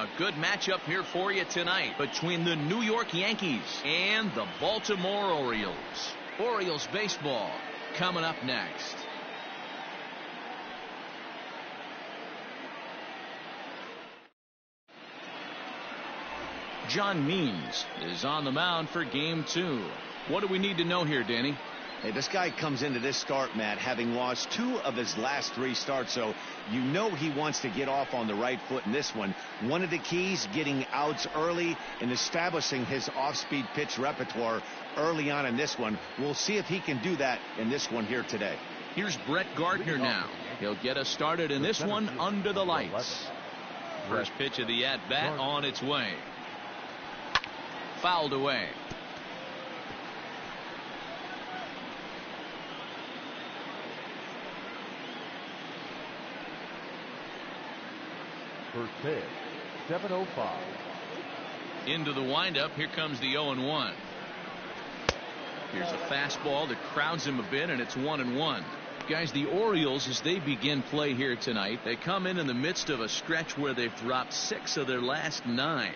A good matchup here for you tonight between the New York Yankees and the Baltimore Orioles. Orioles baseball coming up next. John Means is on the mound for game 2. What do we need to know here, Danny? Hey, this guy comes into this start, Matt, having lost 2 of his last 3 starts, so you know he wants to get off on the right foot in this one. One of the keys, getting outs early and establishing his off-speed pitch repertoire early on in this one. We'll see if he can do that in this one here today. Here's Brett Gardner now. He'll get us started in this one under the lights. First pitch of the at-bat on its way. Fouled away. First pitch, 7:05. Into the windup. Here comes the 0-1. Here's a fastball that crowds him a bit, and it's 1-1. Guys, the Orioles, as they begin play here tonight, they come in the midst of a stretch where they've dropped 6 of their last 9.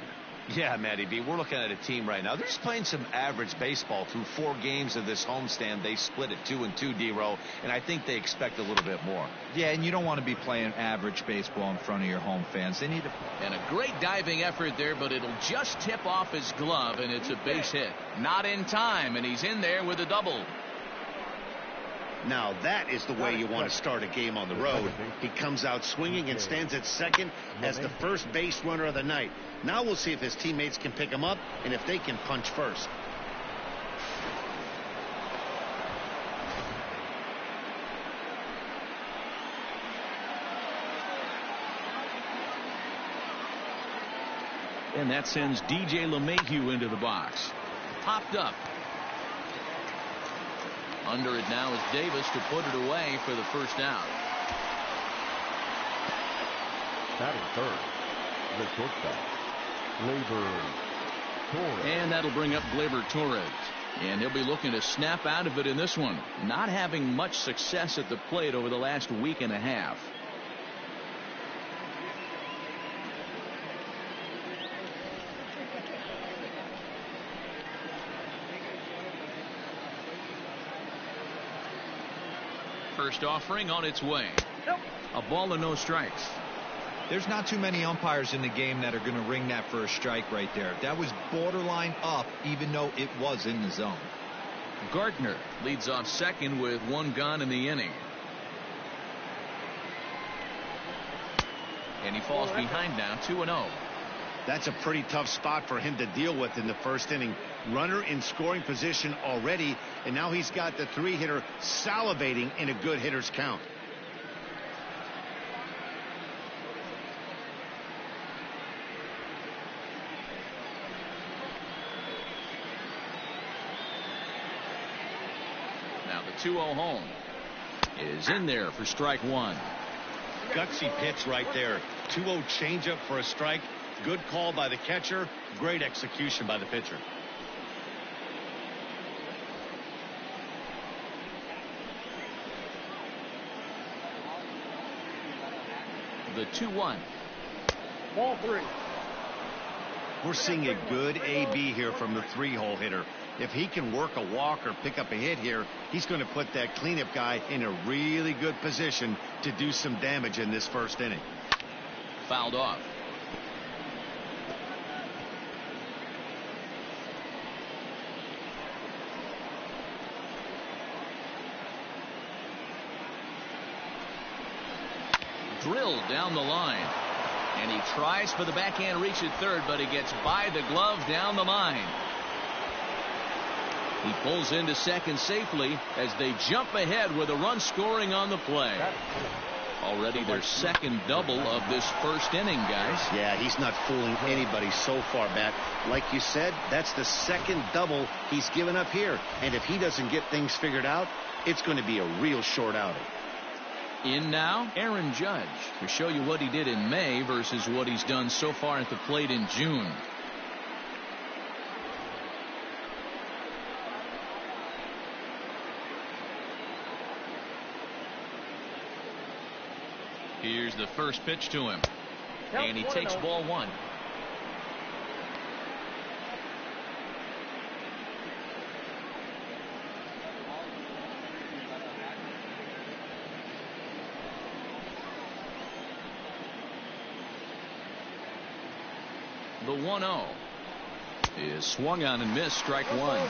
Yeah, Matty B, we're looking at a team right now. They're just playing some average baseball through 4 games of this homestand. They split at 2-2, D-Row, and I think they expect a little bit more. Yeah, and you don't want to be playing average baseball in front of your home fans. They need to. And a great diving effort there, but it'll just tip off his glove, and it's a base hit. Not in time, and he's in there with a double. Now that is the way you want to start a game on the road. He comes out swinging and stands at second as the first base runner of the night. Now we'll see if his teammates can pick him up and if they can punch first. And that sends DJ LeMahieu into the box. Popped up. Under it now is Davis to put it away for the first out. Batting third, the shortstop, Gleyber Torres. And that'll bring up Gleyber Torres. And he'll be looking to snap out of it in this one. Not having much success at the plate over the last week and a half. First offering on its way. A ball and no strikes. There's not too many umpires in the game that are going to ring that for a strike right there. That was borderline up, even though it was in the zone. Gardner leads off second with 1 gone in the inning. And he falls behind now, 2-0. That's a pretty tough spot for him to deal with in the first inning. Runner in scoring position already, and now he's got the 3-hitter salivating in a good hitter's count. Now the 2-0 home is in there for strike 1. Gutsy pitch right there. 2-0 changeup for a strike. Good call by the catcher. Great execution by the pitcher. The 2-1. Ball 3. We're seeing a good AB here from the 3-hole hitter. If he can work a walk or pick up a hit here, he's going to put that cleanup guy in a really good position to do some damage in this first inning. Fouled off. Drilled down the line, and he tries for the backhand reach at third, but he gets by the glove down the line. He pulls into second safely as they jump ahead with a run scoring on the play. Already their second double of this first inning, guys. Yeah, he's not fooling anybody so far, Matt. Like you said, that's the second double he's given up here, and if he doesn't get things figured out, it's going to be a real short outing. In now, Aaron Judge to show you what he did in May versus what he's done so far at the plate in June. Here's the first pitch to him, and he takes ball 1. The 1-0 is swung on and missed. Strike one.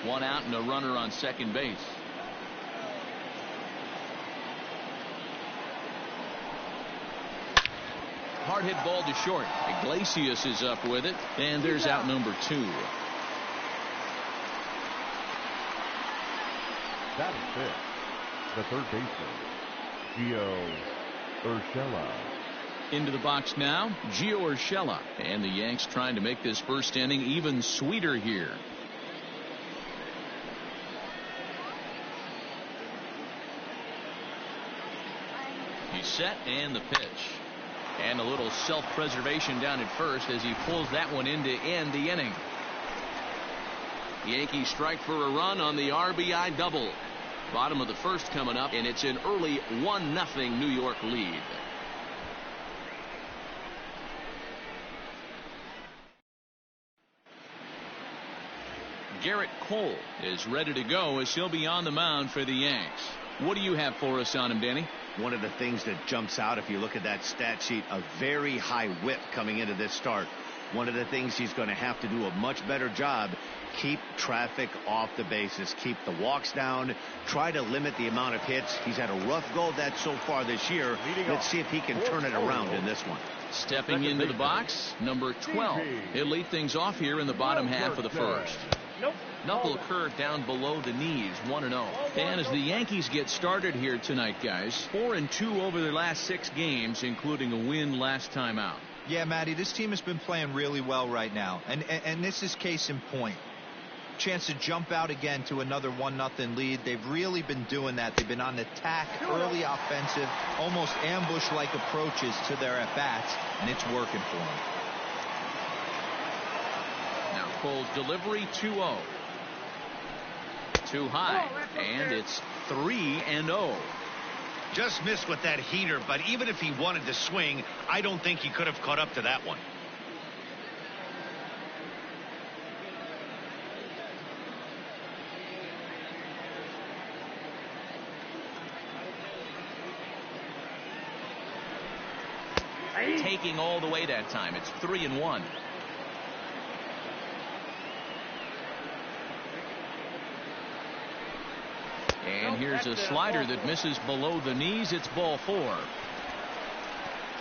One out and a runner on second base. Hard hit ball to short. Iglesias is up with it, and there's out number 2. That is it. The third baseman, Gio Urshela. Into the box now, Gio Urshela, and the Yanks trying to make this first inning even sweeter here. He's set, and the pitch. And a little self-preservation down at first as he pulls that one in to end the inning. Yankees strike for a run on the RBI double. Bottom of the first coming up, and it's an early 1-0 New York lead. Garrett Cole is ready to go as he'll be on the mound for the Yanks. What do you have for us on him, Danny? One of the things that jumps out if you look at that stat sheet, a very high whip coming into this start. One of the things he's going to have to do a much better job, keep traffic off the bases, keep the walks down, try to limit the amount of hits. He's had a rough go of that so far this year. Let's see if he can turn it around in this one. Stepping into the box, number 12. He'll lead things off here in the bottom half of the first. Knuckle curve down below the knees, 1-0. And as the Yankees get started here tonight, guys, 4-2 over their last 6 games, including a win last time out. Yeah, Matty, this team has been playing really well right now, and this is case in point. Chance to jump out again to another 1-0 lead. They've really been doing that. They've been on the attack, early offensive, almost ambush-like approaches to their at-bats, and it's working for them. Now Cole's delivery, 2-0. Too high, and it's 3-0. Just missed with that heater, but even if he wanted to swing, I don't think he could have caught up to that one. Taking all the way that time. It's 3-1. And here's a slider that misses below the knees. It's ball 4.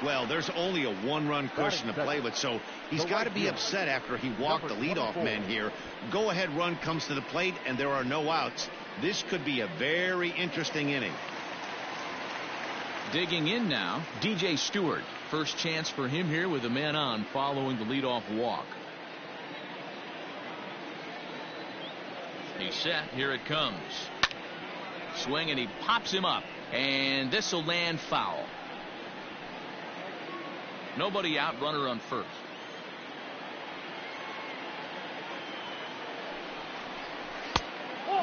Well, there's only a 1-run cushion to play with, so he's got to be upset after he walked the leadoff man here. Go-ahead run comes to the plate, and there are no outs. This could be a very interesting inning. Digging in now, DJ Stewart. First chance for him here with a man on following the leadoff walk. He's set. Here it comes. Swing, and he pops him up, and this will land foul. Nobody out, runner on first.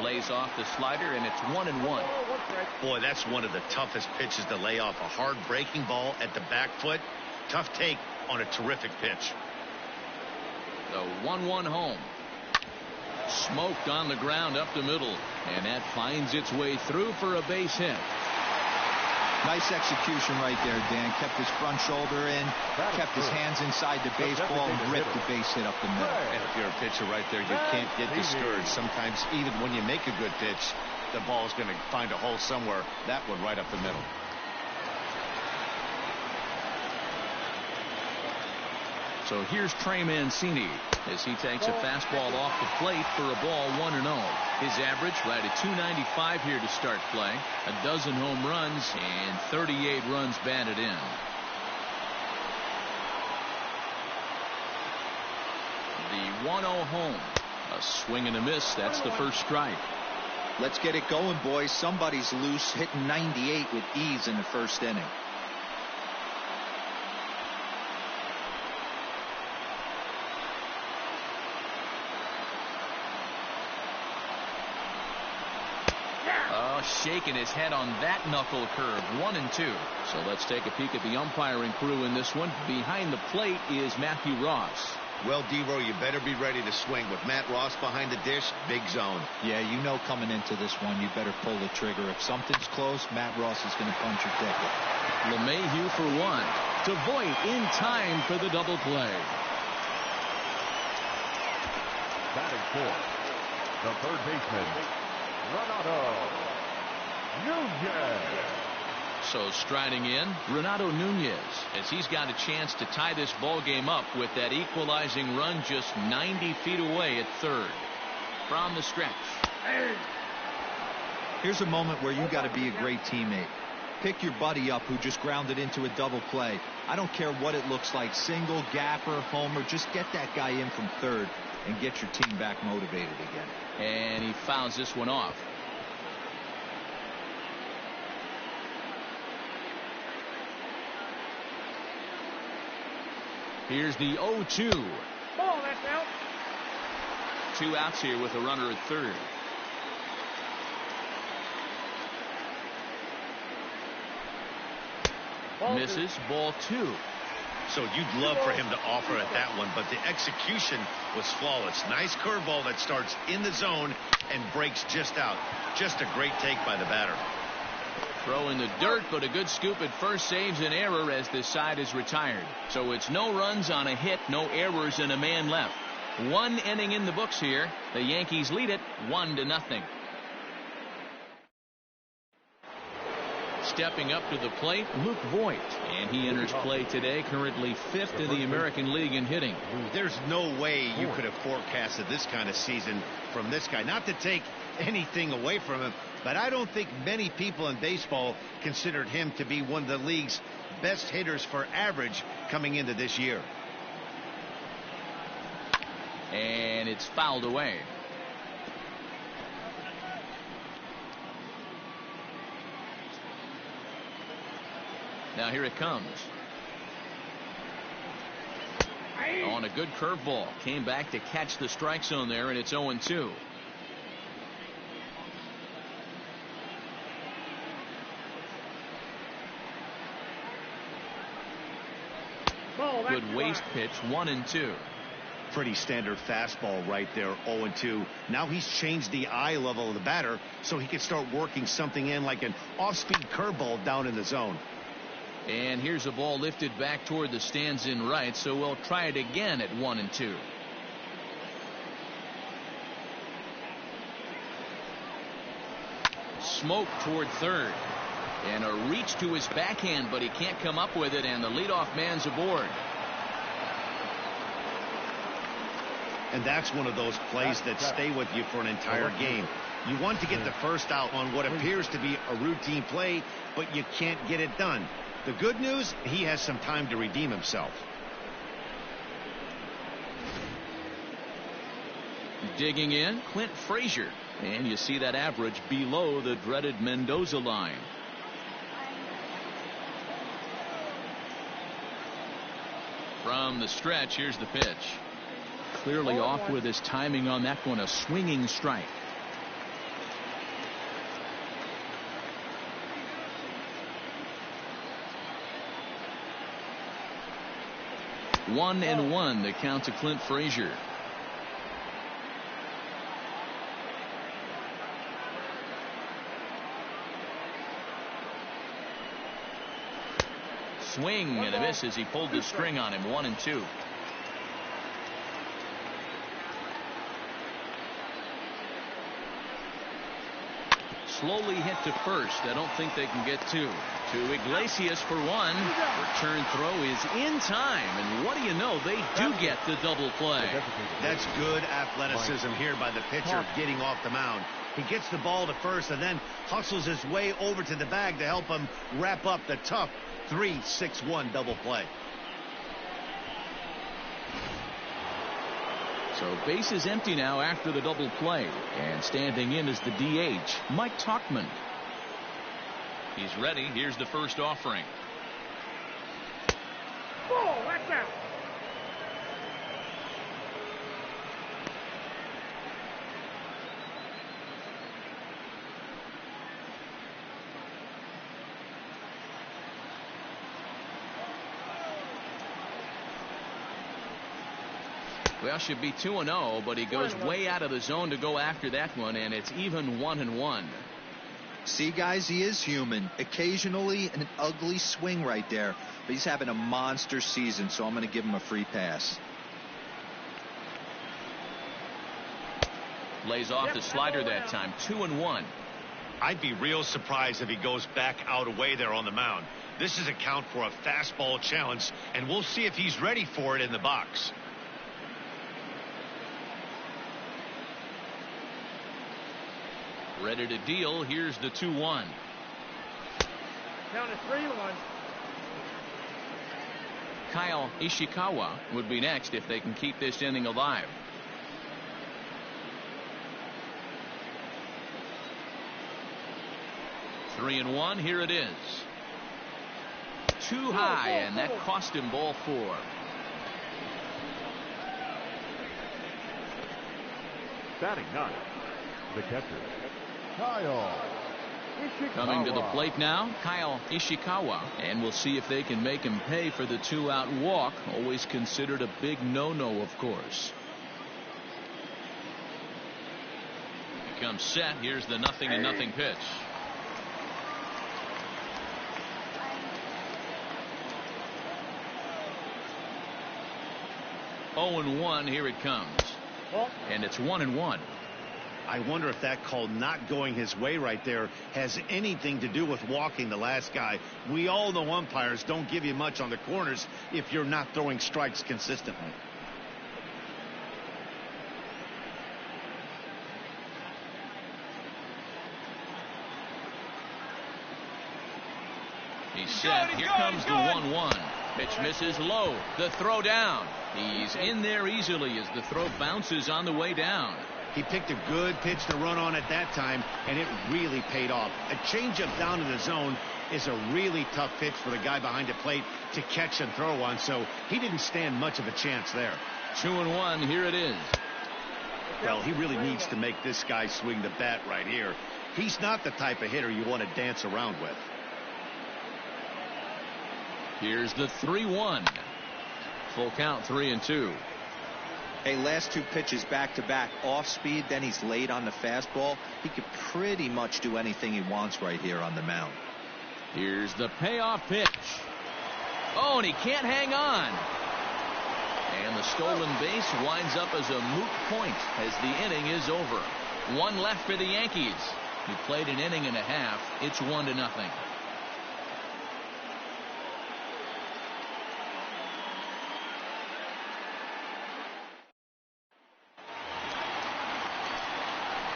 Lays off the slider, and it's 1-1. Boy, that's one of the toughest pitches to lay off. A hard breaking ball at the back foot. Tough take on a terrific pitch. The 1-1 home. Smoked on the ground up the middle, and that finds its way through for a base hit. Nice execution right there, Dan. Kept his front shoulder in, kept his hands inside the baseball, and ripped the base hit up the middle. And if you're a pitcher right there, you can't get discouraged. Sometimes even when you make a good pitch, the ball's going to find a hole somewhere. That one right up the middle. So here's Trey Mancini as he takes a fastball off the plate for a ball, 1-0. His average right at .295 here to start play. A dozen home runs and 38 runs batted in. The 1-0 home. A swing and a miss. That's the first strike. Let's get it going, boys. Somebody's loose, hitting 98 with ease in the first inning. Shaking his head on that knuckle curve. 1-2. So let's take a peek at the umpiring crew in this one. Behind the plate is Matthew Ross. Well, D-Row, you better be ready to swing. With Matt Ross behind the dish, big zone. Yeah, you know coming into this one, you better pull the trigger. If something's close, Matt Ross is going to punch your ticket. LeMahieu for one. To Voit in time for the double play. Batting fourth, the third baseman, Renato Nunez. So striding in, Renato Nunez, as he's got a chance to tie this ball game up with that equalizing run just 90 feet away at third. From the stretch. Here's a moment where you got to be a great teammate. Pick your buddy up who just grounded into a double play. I don't care what it looks like, single, gapper, homer, just get that guy in from third and get your team back motivated again. And he fouls this one off. Here's the 0-2. Ball, that's out. 2 outs here with a runner at third. Misses, ball 2. So you'd love for him to offer at that one, but the execution was flawless. Nice curveball that starts in the zone and breaks just out. Just a great take by the batter. Throw in the dirt, but a good scoop at first saves an error as this side is retired. So it's no runs on a hit, no errors, and a man left. 1 inning in the books here. The Yankees lead it 1-0. Stepping up to the plate, Luke Voit, and he enters play today, currently 5th in the American League in hitting. There's no way you could have forecasted this kind of season from this guy. Not to take anything away from him, but I don't think many people in baseball considered him to be one of the league's best hitters for average coming into this year. And it's fouled away. Now here it comes. On a good curveball. Came back to catch the strike zone there, and it's 0-2. Good waist pitch, 1-2. Pretty standard fastball right there, 0-2. Now he's changed the eye level of the batter so he can start working something in like an off-speed curveball down in the zone. And here's a ball lifted back toward the stands in right, so we'll try it again at 1-2. Smoke toward third. And a reach to his backhand, but he can't come up with it, and the leadoff man's aboard. And that's one of those plays that stay with you for an entire game. You want to get the first out on what appears to be a routine play, but you can't get it done. The good news, he has some time to redeem himself. Digging in, Clint Frazier. And you see that average below the dreaded Mendoza line. From the stretch, here's the pitch. Clearly off with his timing on that one, a swinging strike. One and one, the count to Clint Frazier. Swing and a miss as he pulled the string on him. 1-2. Slowly hit to first. I don't think they can get two. To Iglesias for one. Return throw is in time. And what do you know? They do get the double play. That's good athleticism here by the pitcher getting off the mound. He gets the ball to first and then hustles his way over to the bag to help him wrap up the tough 3-6-1 double play. So base is empty now after the double play, and standing in is the DH, Mike Tauchman. He's ready. Here's the first offering. Ball, that's out. Well, should be 2-0, but he goes way out of the zone to go after that one, and it's even 1-1. See, guys, he is human. Occasionally an ugly swing right there, but he's having a monster season, so I'm going to give him a free pass. Lays off the slider that time. 2-1. I'd be real surprised if he goes back out away there on the mound. This is a count for a fastball challenge, and we'll see if he's ready for it in the box. Ready to deal. Here's the 2-1. Count is 3-1. Kyle Ishikawa would be next if they can keep this inning alive. Three and one. Here it is. Too high, and that cost him ball 4. Batting 9, the catcher, Kyle Ishikawa. Coming to the plate now, Kyle Ishikawa, and we'll see if they can make him pay for the 2-out walk. Always considered a big no-no, of course. He comes set. Here's the 0-0 pitch. Oh, 0-1. Here it comes, and it's 1-1. I wonder if that call not going his way right there has anything to do with walking the last guy. We all know umpires don't give you much on the corners if you're not throwing strikes consistently. He's set. Here comes the 1-1. Pitch misses low. The throw down. He's in there easily as the throw bounces on the way down. He picked a good pitch to run on at that time, and it really paid off. A changeup down in the zone is a really tough pitch for the guy behind the plate to catch and throw on, so he didn't stand much of a chance there. 2-1. Here it is. Well, he really needs to make this guy swing the bat right here. He's not the type of hitter you want to dance around with. Here's the 3-1. Full count, 3-2. Hey, last 2 pitches back-to-back off speed, then he's late on the fastball. He could pretty much do anything he wants right here on the mound. Here's the payoff pitch. Oh, and he can't hang on. And the stolen base winds up as a moot point as the inning is over. 1 left for the Yankees. He played an inning and a half. It's 1-0.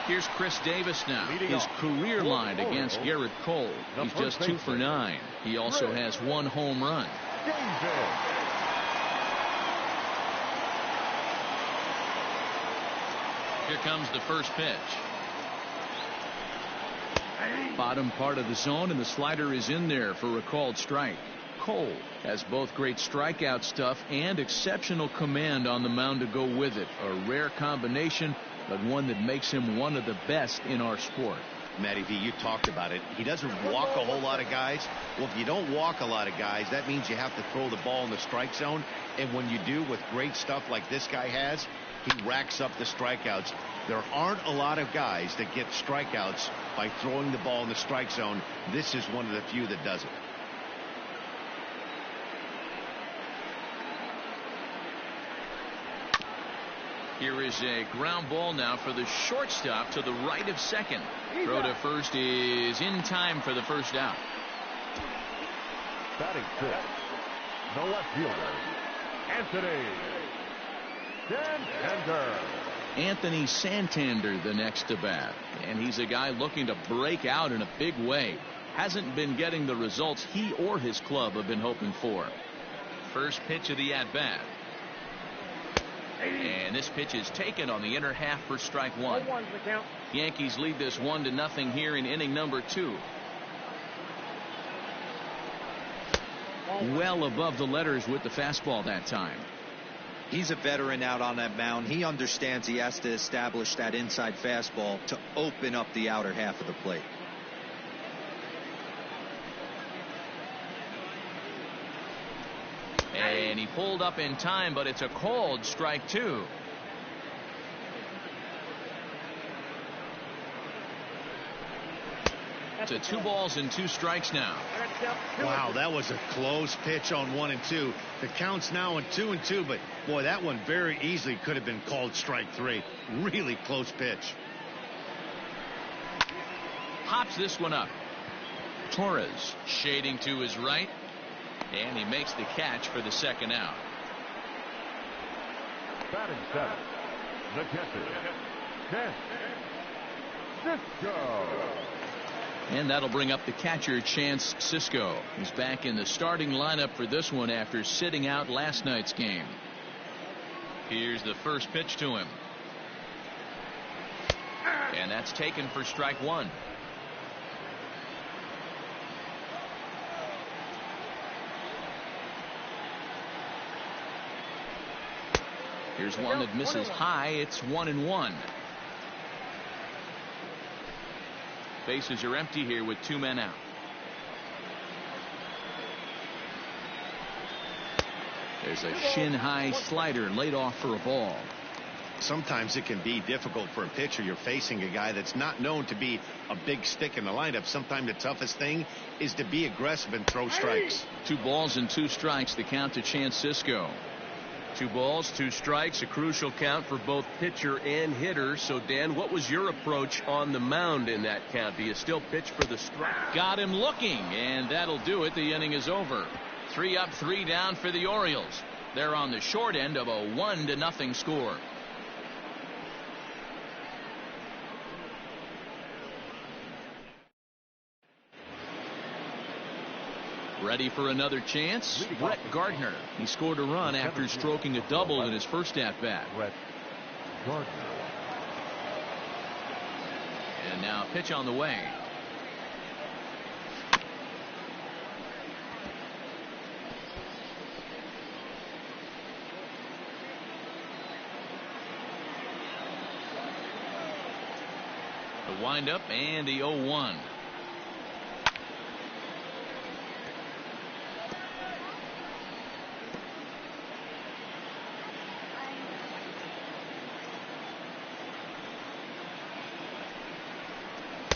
Here's Chris Davis now. His career line against Garrett Cole. He's just 2 for 9. He also has 1 home run. Here comes the first pitch. Bottom part of the zone, and the slider is in there for a called strike. Cole has both great strikeout stuff and exceptional command on the mound to go with it. A rare combination, but one that makes him one of the best in our sport. Matty V, you talked about it. He doesn't walk a whole lot of guys. Well, if you don't walk a lot of guys, that means you have to throw the ball in the strike zone. And when you do, with great stuff like this guy has, he racks up the strikeouts. There aren't a lot of guys that get strikeouts by throwing the ball in the strike zone. This is one of the few that does it. Here is a ground ball now for the shortstop to the right of second. Throw to first is in time for the first out. Batting 6, the left fielder, Anthony Santander. Anthony Santander the next to bat, and he's a guy looking to break out in a big way. Hasn't been getting the results he or his club have been hoping for. First pitch of the at-bat. And this pitch is taken on the inner half for strike 1. Yankees lead this 1-0 here in inning number 2. Well above the letters with the fastball that time. He's a veteran out on that mound. He understands he has to establish that inside fastball to open up the outer half of the plate. And he pulled up in time, but it's a called strike two. To 2 balls and 2 strikes now. Wow, that was a close pitch on 1 and 2. The count's now on 2 and 2, but boy, that one very easily could have been called strike 3. Really close pitch. Pops this one up. Torres shading to his right, and he makes the catch for the second out. Batting 7, the catcher, Cisco. And that'll bring up the catcher, Chance Cisco. He's back in the starting lineup for this one after sitting out last night's game. Here's the first pitch to him. And that's taken for strike 1. Here's one that misses high. It's 1-1. Bases are empty here with 2 men out. There's a shin-high slider laid off for a ball. Sometimes it can be difficult for a pitcher. You're facing a guy that's not known to be a big stick in the lineup. Sometimes the toughest thing is to be aggressive and throw strikes. 2 balls and 2 strikes, the count to Chance Cisco. 2 balls, 2 strikes, a crucial count for both pitcher and hitter. So, Dan, what was your approach on the mound in that count? Do you still pitch for the strike? Got him looking, and that'll do it. The inning is over. 3 up, 3 down for the Orioles. They're on the short end of a 1-0 score. Ready for another chance? Brett Gardner. He scored a run after stroking a double in his first at-bat. Brett Gardner. And now a pitch on the way. The windup and the 0-1.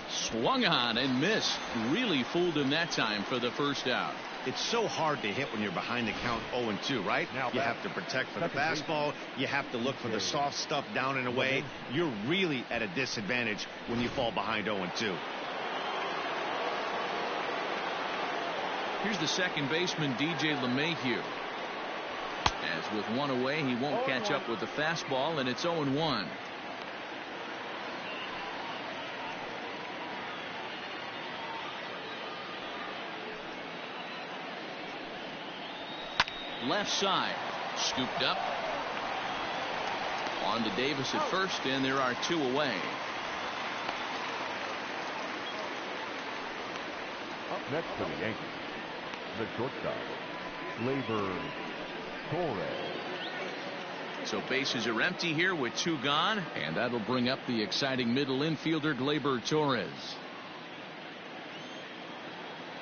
Swung on and missed. Really fooled him that time for the first out. It's so hard to hit when you're behind the count 0-2, right? Now you have to protect for the fastball. You have to look for the soft stuff down and away. You're really at a disadvantage when you fall behind 0-2. Here's the second baseman, DJ LeMahieu. As with 1 away, he won't catch up with the fastball, and it's 0-1. Left side, scooped up. On to Davis at first, and there are 2 away. Up next for the Yankees, the shortstop, Gleyber Torres. So bases are empty here with 2 gone, and that'll bring up the exciting middle infielder, Gleyber Torres.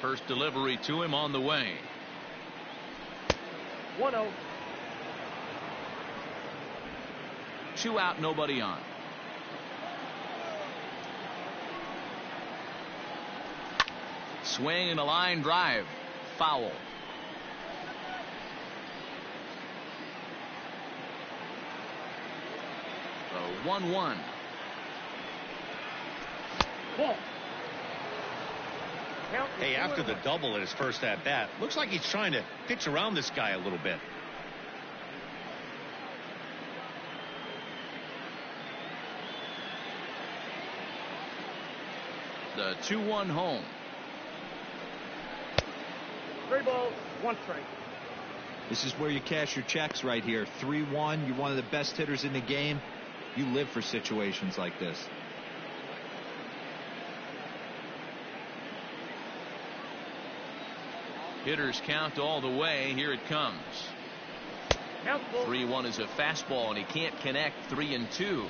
First delivery to him on the way. 1-0. 2 out, nobody on. Swing and a line drive. Foul. The 1-1. Ball. Hey, after the double at his first at-bat, looks like he's trying to pitch around this guy a little bit. The 2-1 home. 3 balls, 1 strike. This is where you cash your checks right here. 3-1. You're one of the best hitters in the game. You live for situations like this. Hitters count all the way. Here it comes. 3-1 is a fastball, and he can't connect. 3-2.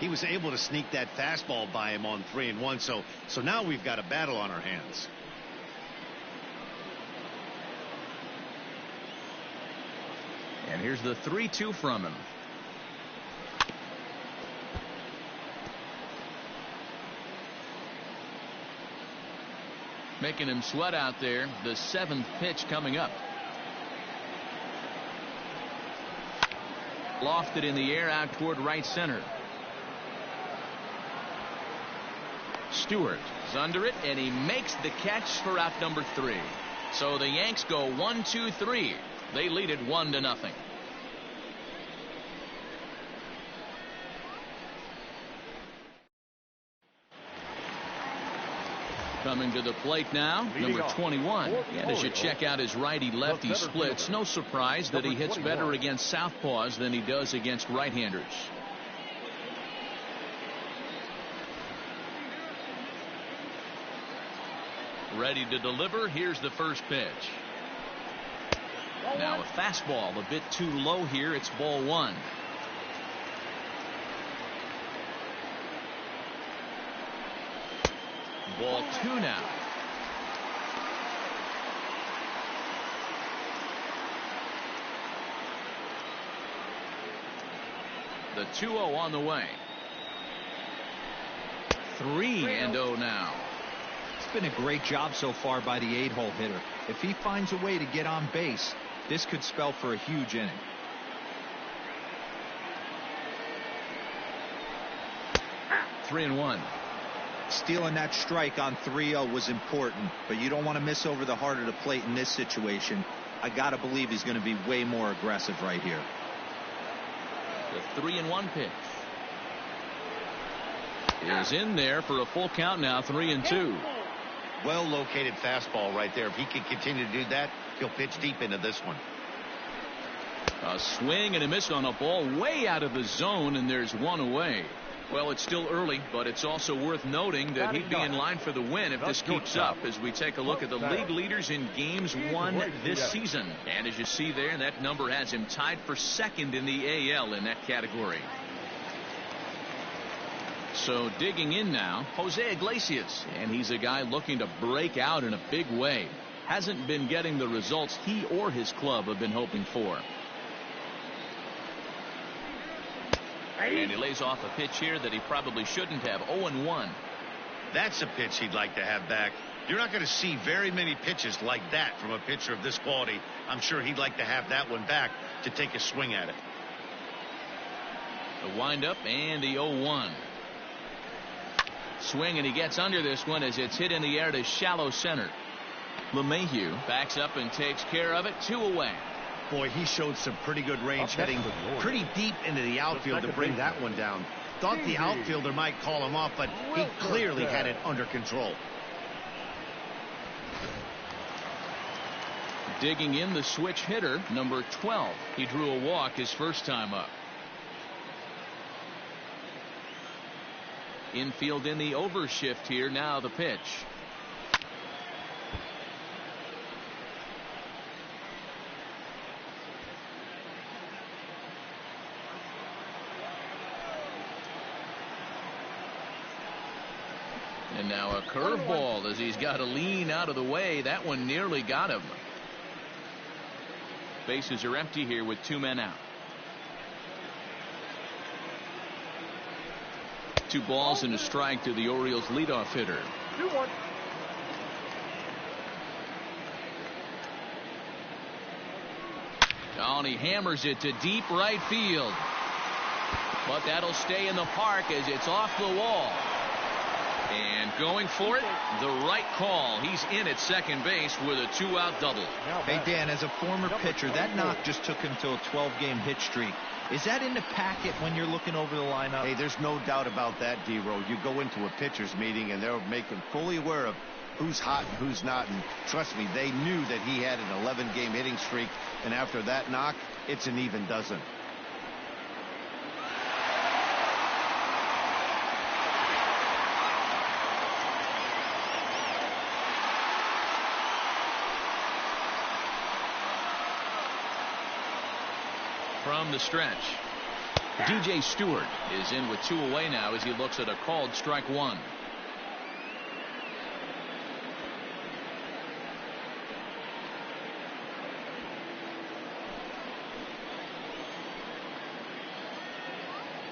He was able to sneak that fastball by him on 3-1. So now we've got a battle on our hands. And here's the 3-2 from him. Making him sweat out there. The 7th pitch coming up. Lofted in the air out toward right center. Stewart is under it, and he makes the catch for out number 3. So the Yanks go 1-2-3. They lead it 1-0. Coming to the plate now, number 21. And as you check out his righty-lefty splits, no surprise that he hits better against southpaws than he does against right-handers. Ready to deliver. Here's the first pitch. Now a fastball a bit too low here. It's ball 1. Ball 2 now. The 2-0 on the way. 3-0 now. It's been a great job so far by the 8-hole hitter. If he finds a way to get on base, this could spell for a huge inning. Three and one. Stealing that strike on 3-0 was important, but you don't want to miss over the heart of the plate in this situation. I got to believe he's going to be way more aggressive right here. The 3-1 pitch is in there for a full count now. 3-2. Well located fastball right there. If he can continue to do that, he'll pitch deep into this one. A swing and a miss on a ball way out of the zone, and there's one away. Well, it's still early, but it's also worth noting that he'd be in line for the win if this keeps up, as we take a look at the league leaders in games won this season. And as you see there, that number has him tied for second in the AL in that category. So digging in now, Jose Iglesias, and he's a guy looking to break out in a big way. Hasn't been getting the results he or his club have been hoping for. And he lays off a pitch here that he probably shouldn't have. 0-1. That's a pitch he'd like to have back. You're not going to see very many pitches like that from a pitcher of this quality. I'm sure he'd like to have that one back to take a swing at it. The windup and the 0-1. Swing, and he gets under this one as it's hit in the air to shallow center. LeMahieu backs up and takes care of it. 2 away. Boy, he showed some pretty good range, heading pretty deep into the outfield to bring that one down. Thought the outfielder might call him off, but he clearly had it under control. Digging in, the switch hitter, number 12. He drew a walk his first time up. Infield in the overshift here. Now the pitch. And now a curveball as he's got to lean out of the way. That one nearly got him. Bases are empty here with 2 men out. 2 balls and a strike to the Orioles leadoff hitter. 2-1. Oh, and he hammers it to deep right field. But that'll stay in the park as it's off the wall. And going for it, the right call. He's in at second base with a 2-out double. Hey, Dan, as a former pitcher, that knock just took him to a 12-game hit streak. Is that in the packet when you're looking over the lineup? Hey, there's no doubt about that, D-Row. You go into a pitcher's meeting, and they'll make him fully aware of who's hot and who's not. And trust me, they knew that he had an 11-game hitting streak. And after that knock, it's an even dozen. From the stretch, DJ Stewart is in with 2 away now as he looks at a called strike 1.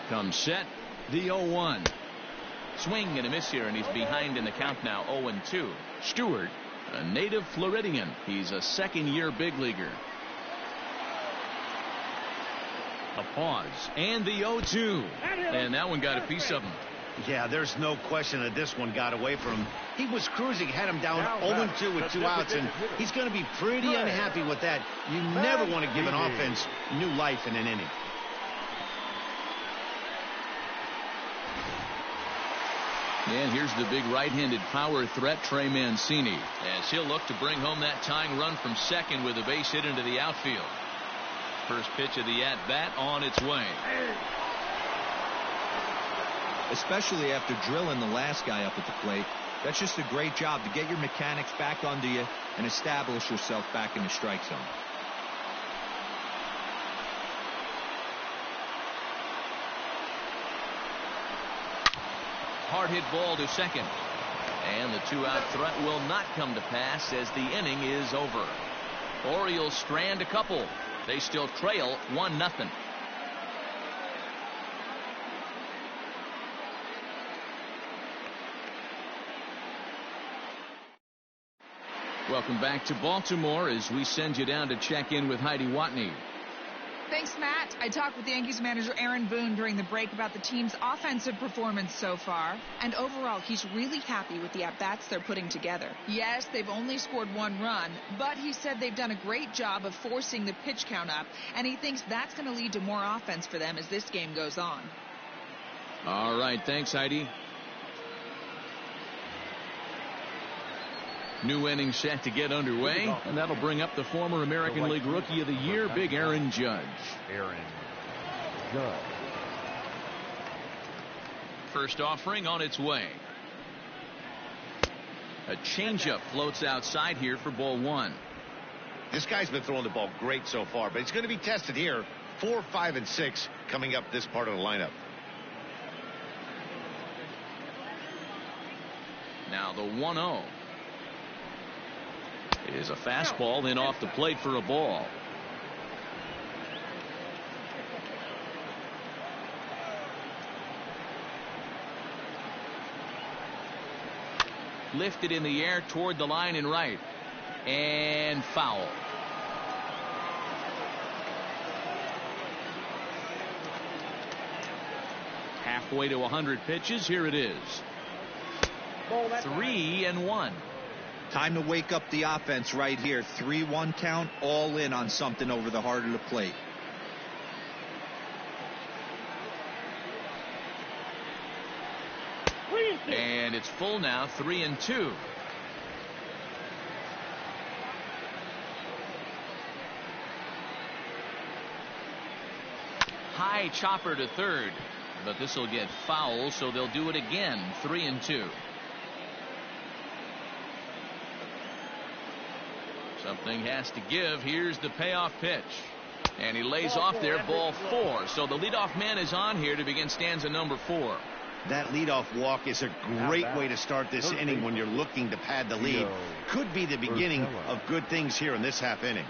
Comes set. The 0-1. Swing and a miss here, and he's behind in the count now. 0-2. Stewart, a native Floridian. He's a second-year big leaguer. A pause, and the 0-2. And that one got a piece of him. Yeah, there's no question that this one got away from him. He was cruising, had him down 0-2 with 2 outs, and he's going to be pretty unhappy with that. You never want to give an offense new life in an inning. And here's the big right-handed power threat, Trey Mancini, as he'll look to bring home that tying run from second with a base hit into the outfield. First pitch of the at-bat on its way. Especially after drilling the last guy up at the plate. That's just a great job to get your mechanics back under you and establish yourself back in the strike zone. Hard hit ball to second. And the 2-out threat will not come to pass as the inning is over. Orioles strand a couple. They still trail 1-0. Welcome back to Baltimore as we send you down to check in with Heidi Watney. Thanks, Matt. I talked with the Yankees manager Aaron Boone during the break about the team's offensive performance so far. And overall, he's really happy with the at-bats they're putting together. Yes, they've only scored 1 run, but he said they've done a great job of forcing the pitch count up, and he thinks that's going to lead to more offense for them as this game goes on. All right, thanks, Heidi. New inning set to get underway, and that'll bring up the former American League Rookie of the Year, Big Aaron Judge. First offering on its way. A changeup floats outside here for ball 1. This guy's been throwing the ball great so far, but it's going to be tested here. 4, 5, and 6 coming up this part of the lineup. Now the 1-0. Is a fastball in off the plate for a ball. Lifted in the air toward the line and right. And foul. Halfway to 100 pitches. Here it is. 3-1. Time to wake up the offense right here. 3-1 count, all in on something over the heart of the plate. And it's full now, 3-2. High chopper to third, but this will get foul, so they'll do it again. 3-2. Something has to give. Here's the payoff pitch. And he lays off there, ball 4. So the leadoff man is on here to begin stanza number 4. That leadoff walk is a great way to start this inning when you're looking to pad the lead. Could be the beginning of good things here in this half inning.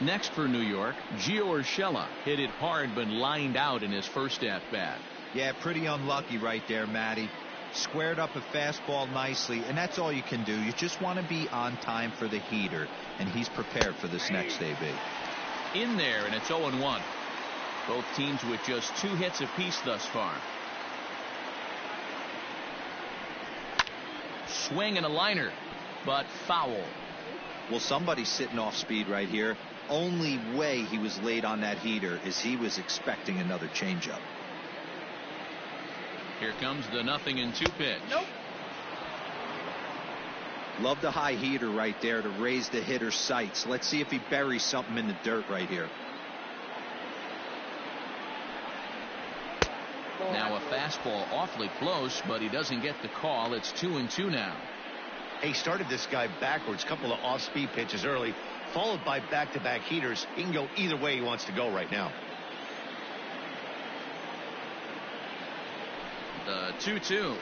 Next for New York, Gio Urshela hit it hard but lined out in his first at-bat. Yeah, pretty unlucky right there, Matty. Squared up a fastball nicely, and that's all you can do. You just want to be on time for the heater, and he's prepared for this next AB. In there, and it's 0-1. Both teams with just 2 hits apiece thus far. Swing and a liner, but foul. Well, somebody's sitting off speed right here. Only way he was late on that heater is he was expecting another changeup. Here comes the 0-2 pitch. Nope. Love the high heater right there to raise the hitter's sights. Let's see if he buries something in the dirt right here. Now a fastball awfully close, but he doesn't get the call. It's 2-2 now. He started this guy backwards, couple of off-speed pitches early, followed by back-to-back heaters. He can go either way he wants to go right now. The 2-2.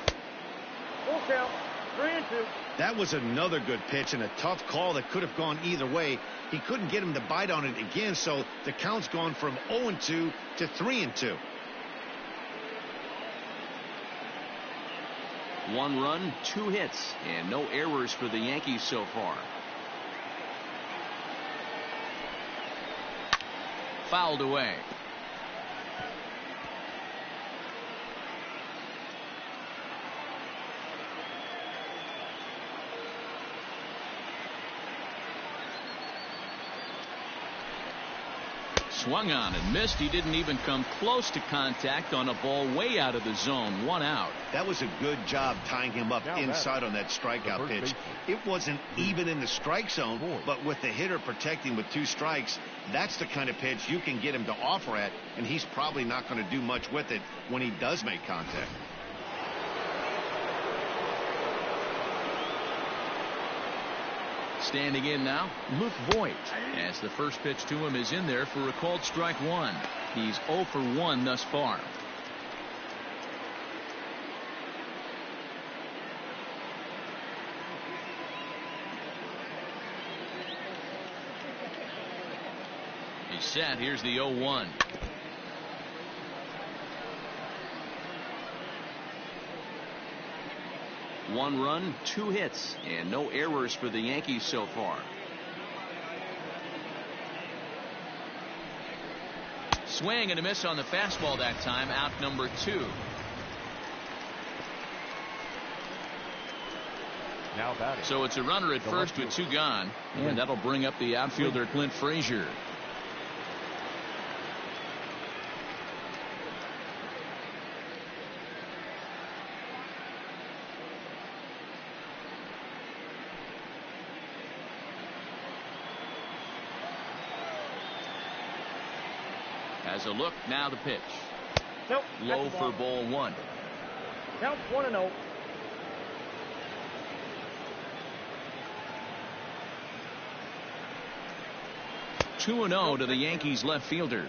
Full count. 3-2. That was another good pitch and a tough call that could have gone either way. He couldn't get him to bite on it again, so the count's gone from 0-2 to 3-2. 1 run, 2 hits, and no errors for the Yankees so far. Fouled away. Swung on and missed. He didn't even come close to contact on a ball way out of the zone. 1 out. That was a good job tying him up inside on that strikeout pitch. It wasn't even in the strike zone, but with the hitter protecting with 2 strikes, that's the kind of pitch you can get him to offer at, and he's probably not going to do much with it when he does make contact. Standing in now, Luke Voigt, as the first pitch to him is in there for a called strike 1. He's 0 for 1 thus far. He's set. Here's the 0-1. One run, 2 hits, and no errors for the Yankees so far. Swing and a miss on the fastball that time. Out number 2. Now batting. So it's a runner at first with 2 gone, and that'll bring up the outfielder Clint Frazier. As a look, now the pitch. Nope. Low for ball 1. Count 1-0. Two and 0 to the Yankees left fielder.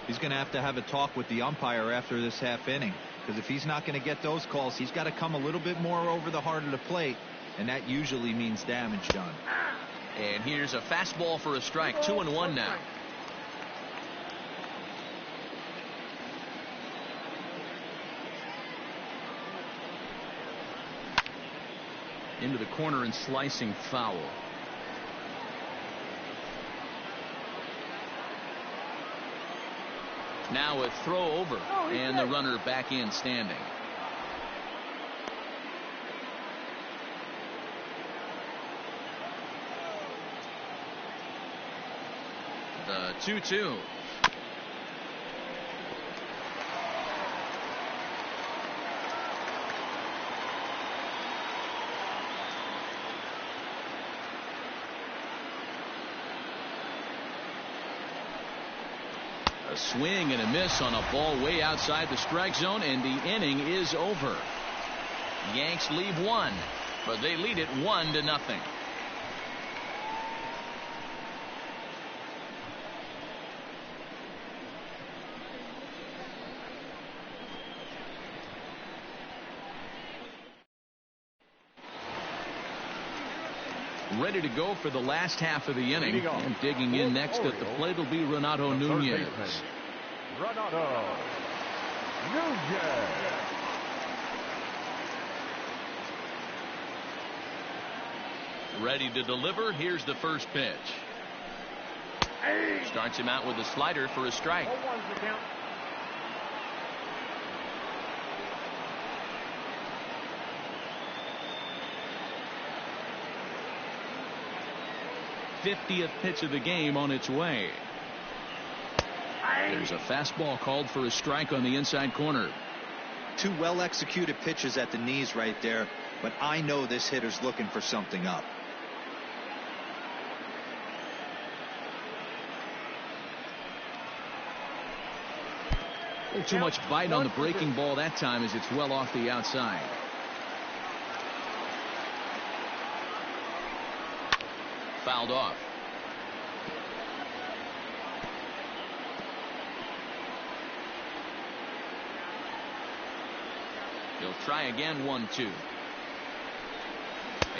He's going to have a talk with the umpire after this half inning, because if he's not going to get those calls, he's got to come a little bit more over the heart of the plate, and that usually means damage done. And here's a fastball for a strike. 2-1 now. Into the corner and slicing foul. Now a throw over, and the runner back in standing. The 2-2. A swing and a miss on a ball way outside the strike zone, and the inning is over. Yanks leave 1, but they lead it 1-0. Ready to go for the last half of the inning, and digging in next at the plate will be Renato Nunez. Renato Nunez. Ready to deliver. Here's the first pitch. Starts him out with a slider for a strike. 0-1's the count. 50th pitch of the game on its way. There's a fastball called for a strike on the inside corner. 2 well executed pitches at the knees right there, but I know this hitter's looking for something up. Too much bite on the breaking ball that time, as it's well off the outside. Fouled off. He'll try again. 1-2.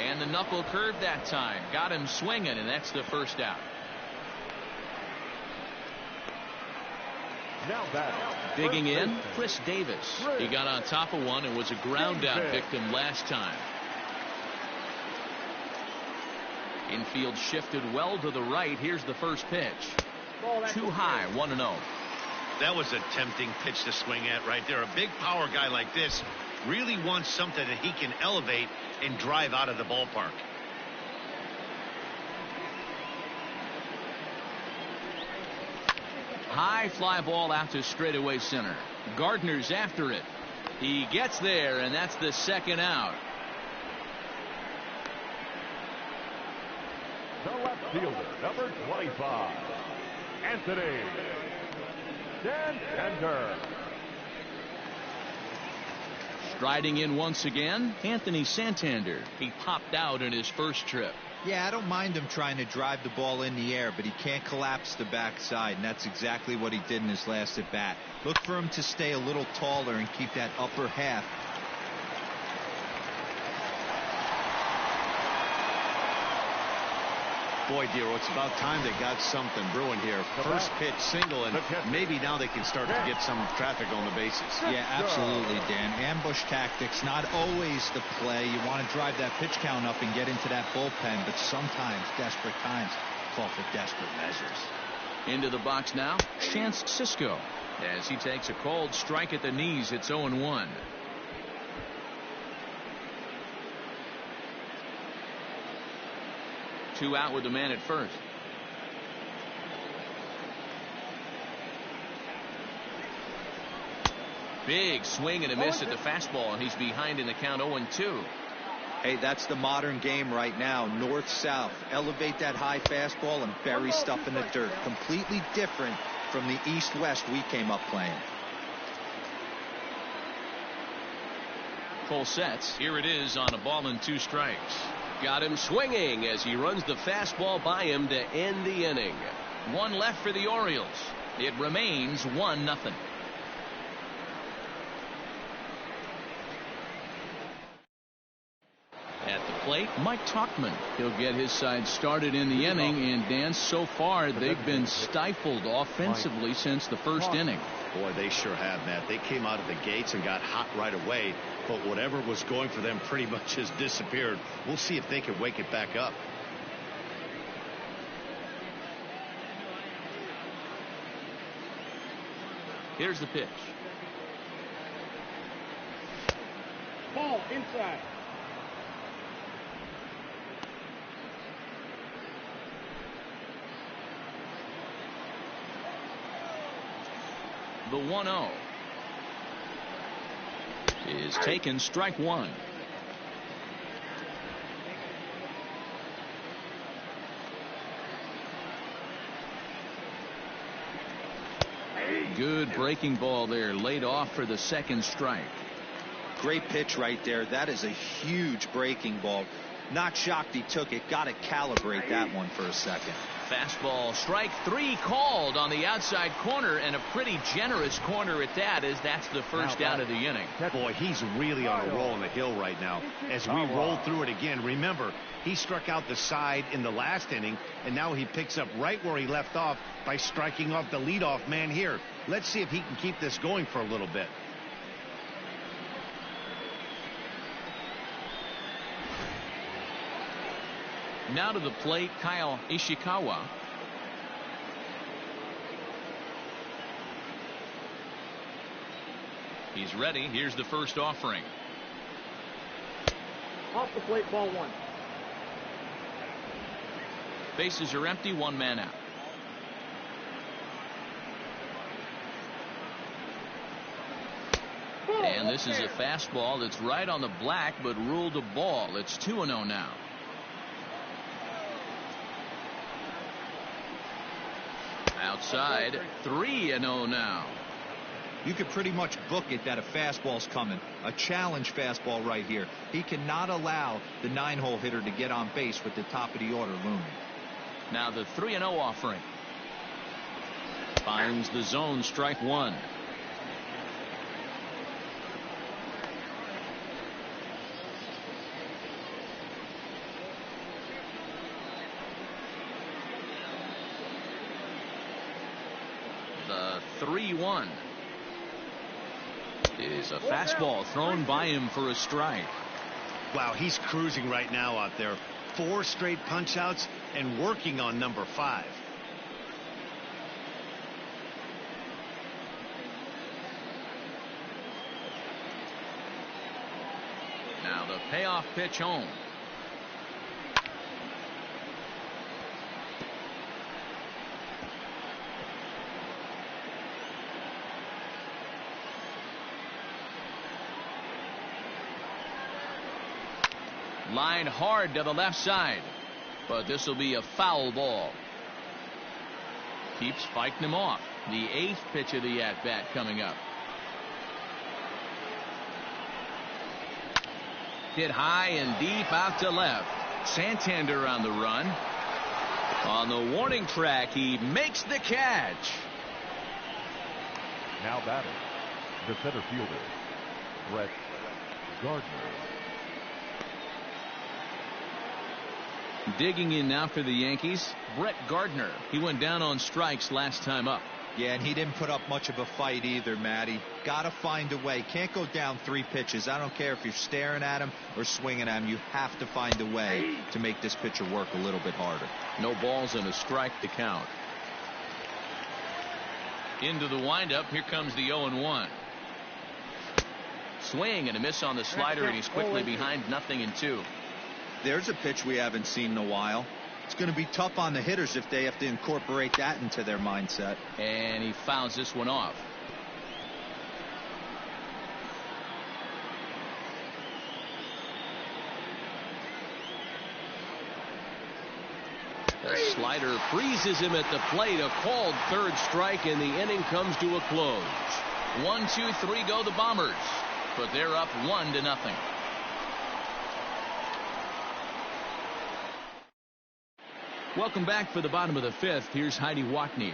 And the knuckle curve that time got him swinging, and that's the first out. Now back. Digging in, Chris Davis. He got on top of one and was a ground out victim last time. Infield shifted well to the right. Here's the first pitch. Too high, 1-0. That was a tempting pitch to swing at right there. A big power guy like this really wants something that he can elevate and drive out of the ballpark. High fly ball out to straightaway center. Gardner's after it. He gets there, and that's the second out. The left fielder, number 25, Anthony Santander. Striding in once again, Anthony Santander. He popped out in his first trip. Yeah, I don't mind him trying to drive the ball in the air, but he can't collapse the backside, and that's exactly what he did in his last at bat. Look for him to stay a little taller and keep that upper half. Boy, Dero, it's about time they got something brewing here. First pitch single, and maybe now they can start to get some traffic on the bases. Yeah, absolutely, Dan. Ambush tactics, not always the play. You want to drive that pitch count up and get into that bullpen, but sometimes desperate times call for desperate measures. Into the box now, Chance Sisco. As he takes a cold strike at the knees, it's 0-1. Two out with the man at first. Big swing and a miss at the fastball, and he's behind in the count 0-2. Hey, that's the modern game right now. North-south. Elevate that high fastball and bury stuff in the dirt. Completely different from the east-west we came up playing. Full sets. Here it is on a ball and 2 strikes. Got him swinging as he runs the fastball by him to end the inning. One left for the Orioles. It remains 1-0. At the plate, Mike Tauchman. He'll get his side started in the inning, and Dan, so far they've been stifled offensively since the first inning. Boy, they sure have, Matt. They came out of the gates and got hot right away, but whatever was going for them pretty much has disappeared. We'll see if they can wake it back up. Here's the pitch. Ball inside. The 1-0 is taken, strike one. Good breaking ball there, laid off for the second strike. Great pitch right there. That is a huge breaking ball. Not shocked he took it. Got to calibrate that one for a second. Fastball, strike 3 called on the outside corner, and a pretty generous corner at that, as that's the first out of the inning. Boy, he's really on a roll on the hill right now. As we roll through it again, remember, he struck out the side in the last inning, and now he picks up right where he left off by striking off the leadoff man here. Let's see if he can keep this going for a little bit. Now to the plate, Kyle Ishikawa. He's ready. Here's the first offering. Off the plate, ball 1. Bases are empty, 1 man out. And this is a fastball that's right on the black, but ruled a ball. It's 2-0 now. Outside, 3-0 now. You could pretty much book it that a fastball's coming. A challenge fastball right here. He cannot allow the 9-hole hitter to get on base with the top of the order looming. Now the 3-0 offering. Finds the zone, strike 1. 3-1. Is a fastball thrown by him for a strike. Wow, he's cruising right now out there. 4 straight punch outs and working on number 5. Now the payoff pitch home. Line hard to the left side, but this will be a foul ball. Keeps fighting him off. The 8th pitch of the at-bat coming up. Hit high and deep out to left. Santander on the run. On the warning track, he makes the catch. Now batting, the center fielder, Brett Gardner. Digging in now for the Yankees, Brett Gardner. He went down on strikes last time up. Yeah, and he didn't put up much of a fight either, Matty. Got to find a way. Can't go down 3 pitches. I don't care if you're staring at him or swinging at him. You have to find a way to make this pitcher work a little bit harder. No balls and a strike to count. Into the windup. Here comes the 0-1. Swing and a miss on the slider, and he's quickly behind 0-2. There's a pitch we haven't seen in a while. It's going to be tough on the hitters if they have to incorporate that into their mindset. And he fouls this one off. The slider freezes him at the plate. A called 3rd strike, and the inning comes to a close. 1, 2, 3 go the Bombers, but they're up 1-0. Welcome back for the bottom of the 5th. Here's Heidi Watney.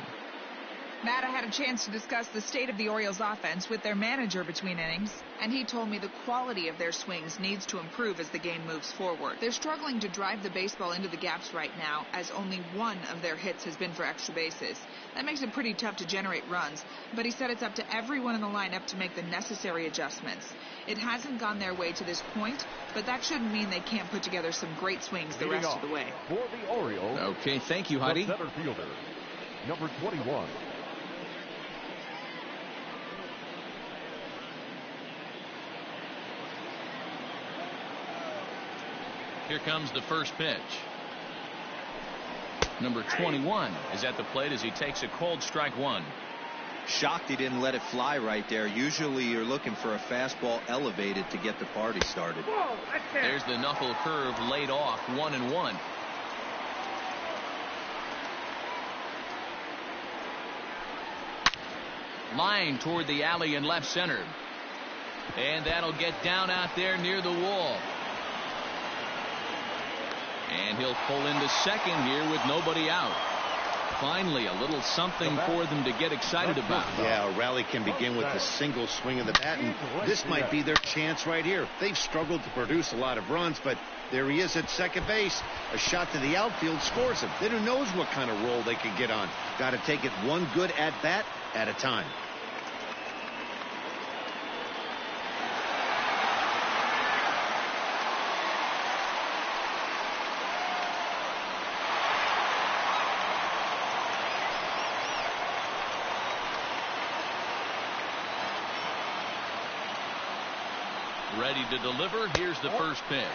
Matt, I had a chance to discuss the state of the Orioles offense with their manager between innings, and he told me the quality of their swings needs to improve as the game moves forward. They're struggling to drive the baseball into the gaps right now, as only 1 of their hits has been for extra bases. That makes it pretty tough to generate runs, but he said it's up to everyone in the lineup to make the necessary adjustments. It hasn't gone their way to this point, but that shouldn't mean they can't put together some great swings the rest of the way. For the Orioles. Okay, thank you, Heidi. The center fielder, number 21. Here comes the first pitch. Number 21 is at the plate as he takes a cold strike 1. Shocked he didn't let it fly right there. Usually you're looking for a fastball elevated to get the party started. There's the knuckle curve laid off. 1-1. Line toward the alley in left center. And that'll get down out there near the wall. And he'll pull into second here with nobody out. Finally, a little something for them to get excited about. Yeah, a rally can begin with a single swing of the bat, and this might be their chance right here. They've struggled to produce a lot of runs, but there he is at second base. A shot to the outfield scores him. Then who knows what kind of roll they could get on. Got to take it one good at-bat at a time. Ready to deliver. Here's the first pitch.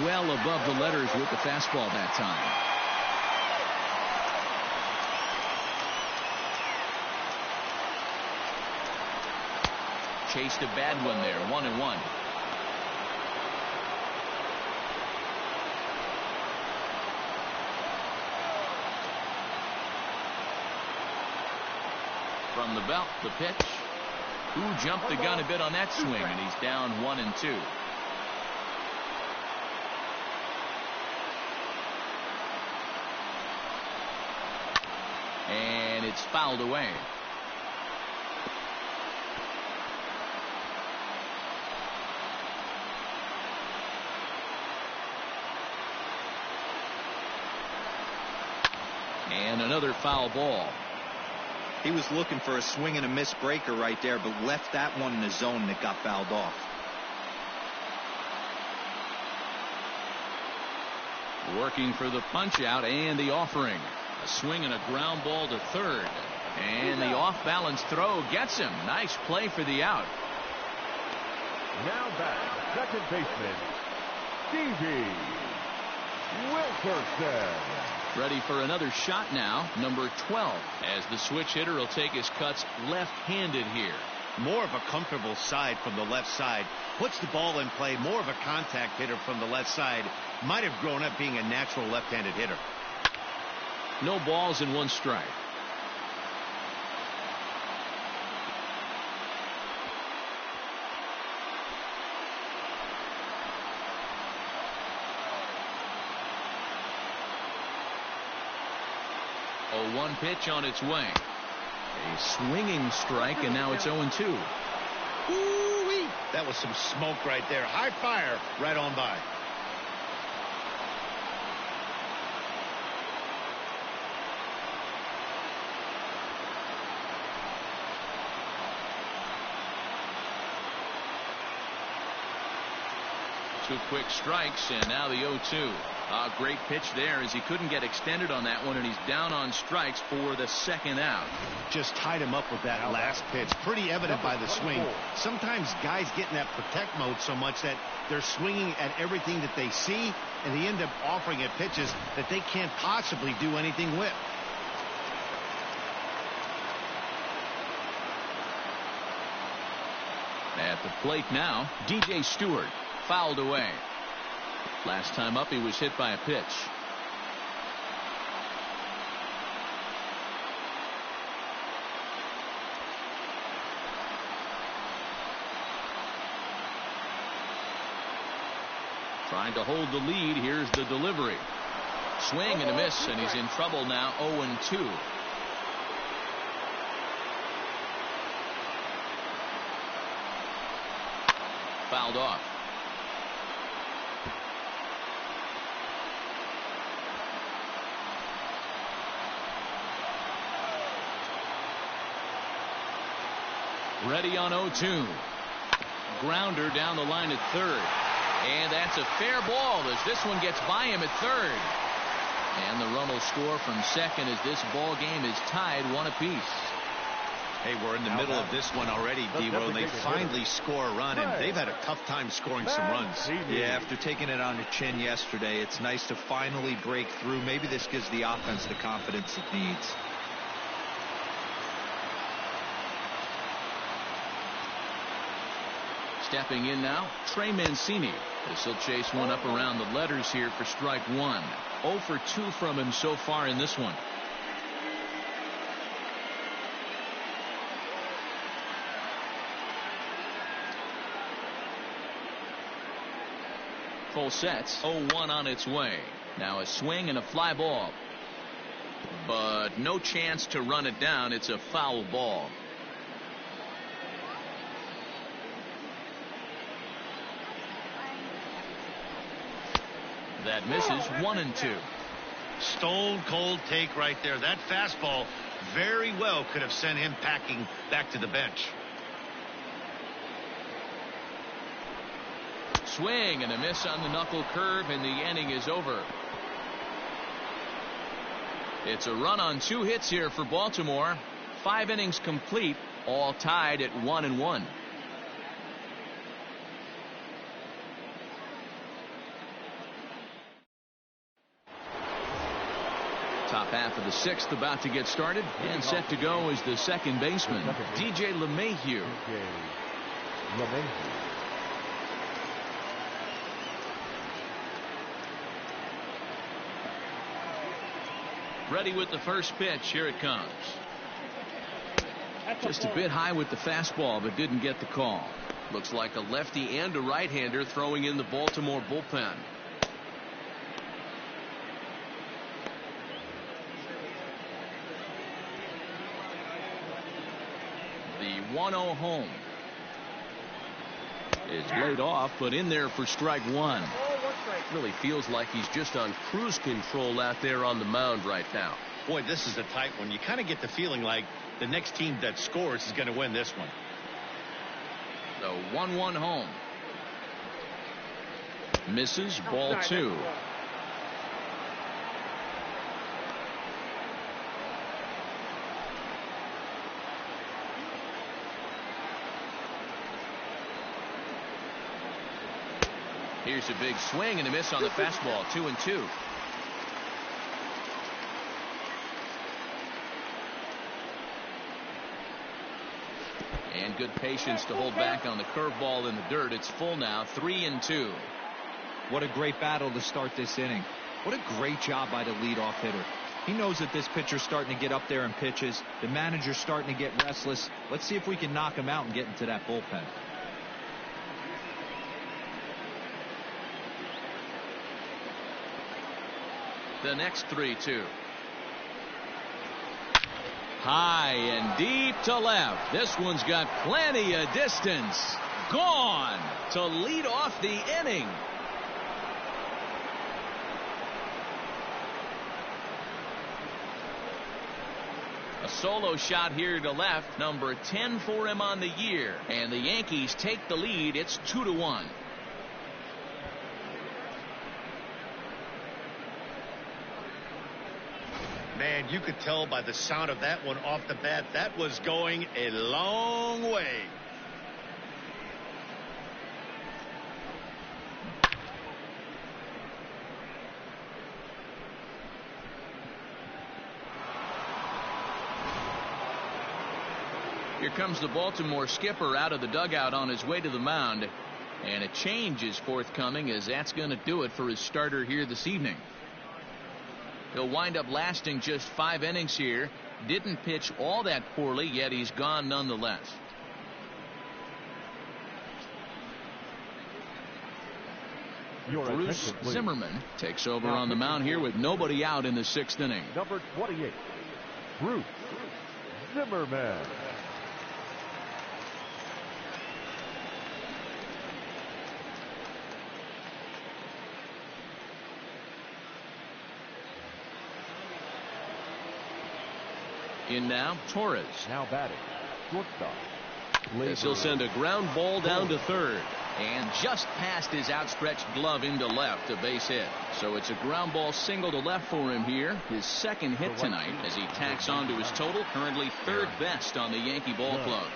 Well above the letters with the fastball that time. Chased a bad one there. 1-1. From the belt, the pitch. Who jumped the gun a bit on that swing, and he's down 1-2. And it's fouled away. And another foul ball. He was looking for a swing and a miss breaker right there, but left that one in the zone that got fouled off. Working for the punch out and the offering. A swing and a ground ball to third. And the off balance throw gets him. Nice play for the out. Now back, second baseman, Stevie Wilkerson. Ready for another shot now, number 12, as the switch hitter will take his cuts left-handed here. More of a comfortable side from the left side. Puts the ball in play. More of a contact hitter from the left side. Might have grown up being a natural left-handed hitter. No balls and one strike. A 1 pitch on its way. A swinging strike, and now it's 0-2. Ooh-wee. That was some smoke right there. High fire right on by. Two quick strikes, and now the 0-2. A great pitch there as he couldn't get extended on that one, and he's down on strikes for the second out. Just tied him up with that last pitch. Pretty evident by the swing. Sometimes guys get in that protect mode so much that they're swinging at everything that they see, and they end up offering at pitches that they can't possibly do anything with. At the plate now, DJ Stewart. Fouled away. Last time up, he was hit by a pitch. Trying to hold the lead. Here's the delivery. Swing and a miss, and he's in trouble now. 0-2. Fouled off. Ready on 0-2. Grounder down the line at third. And that's a fair ball as this one gets by him at third. And the run will score from second as this ball game is tied 1 apiece. Hey, we're in the middle of this one already, D-Row, and they finally score a run, and they've had a tough time scoring some runs. Yeah, after taking it on the chin yesterday, it's nice to finally break through. Maybe this gives the offense the confidence it needs. Stepping in now, Trey Mancini. This will chase one up around the letters here for strike 1. 0 for 2 from him so far in this one. Full sets. 0-1 on its way. Now a swing and a fly ball. But no chance to run it down. It's a foul ball. That misses. 1-2. Stone cold take right there. That fastball very well could have sent him packing back to the bench. Swing and a miss on the knuckle curve, and the inning is over. It's a run on 2 hits here for Baltimore. 5 innings complete, all tied at 1-1. Top half of the 6th about to get started, and set to go is the second baseman, DJ LeMahieu. Ready with the first pitch. Here it comes. Just a bit high with the fastball, but didn't get the call. Looks like a lefty and a right-hander throwing in the Baltimore bullpen. The 1-0 home is laid off, but in there for strike 1. Really feels like he's just on cruise control out there on the mound right now. Boy, this is a tight one. You kind of get the feeling like the next team that scores is going to win this one. The 1-1 home. Misses, ball 2. Here's a big swing and a miss on the fastball. 2-2. And good patience to hold back on the curveball in the dirt. It's full now. 3-2. What a great battle to start this inning. What a great job by the leadoff hitter. He knows that this pitcher's starting to get up there in pitches. The manager's starting to get restless. Let's see if we can knock him out and get into that bullpen. The next 3-2. High and deep to left. This one's got plenty of distance. Gone to lead off the inning. A solo shot here to left. Number 10 for him on the year. And the Yankees take the lead. It's 2-1. Man, you could tell by the sound of that one off the bat that was going a long way. Here comes the Baltimore skipper out of the dugout on his way to the mound. And a change is forthcoming, as that's going to do it for his starter here this evening. He'll wind up lasting just 5 innings here. Didn't pitch all that poorly, yet he's gone nonetheless. Bruce Zimmerman takes over on the mound here with nobody out in the 6th inning. Number 28, Bruce Zimmerman. In now, Torres. Now batting, shortstop. As he'll send a ground ball down to third. And just past his outstretched glove into left, a base hit. So it's a ground ball single to left for him here. His 2nd hit tonight as he tacks on to his total. Currently 3rd best on the Yankee ball club.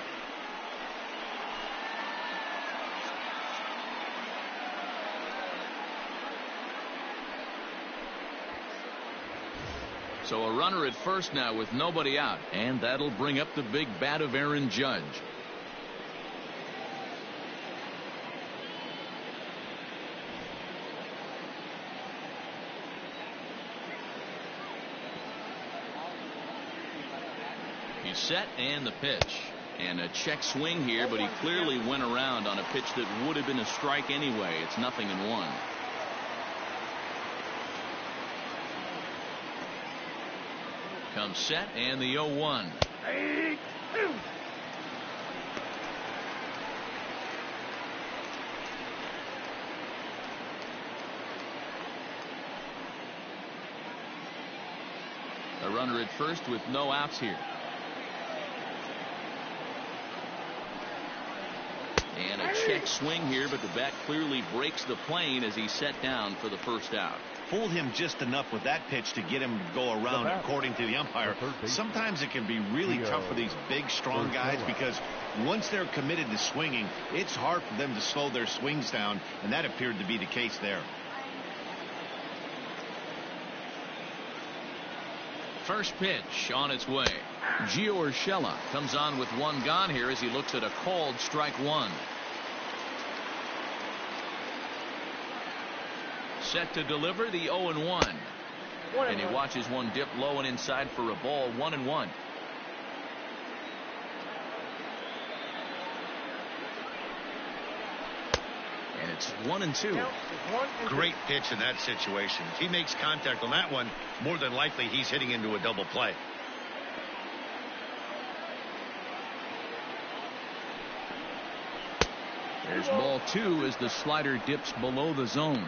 So a runner at first now with nobody out. And that'll bring up the big bat of Aaron Judge. He's set and the pitch. And a check swing here, but he clearly went around on a pitch that would have been a strike anyway. It's 0-1. Comes set and the 0-1. A runner at first with no outs here. And a check swing here, but the bat clearly breaks the plane as he's set down for the first out. Fooled him just enough with that pitch to get him to go around, according to the umpire. Sometimes it can be really tough for these big, strong guys, because once they're committed to swinging, it's hard for them to slow their swings down, and that appeared to be the case there. First pitch on its way. Gio Urshela comes on with 1 gone here as he looks at a called strike 1. Set to deliver the 0-1. And he watches one dip low and inside for a ball. 1-1. And it's 1-2. Great pitch in that situation. If he makes contact on that one, more than likely he's hitting into a double play. There's ball 2 as the slider dips below the zone.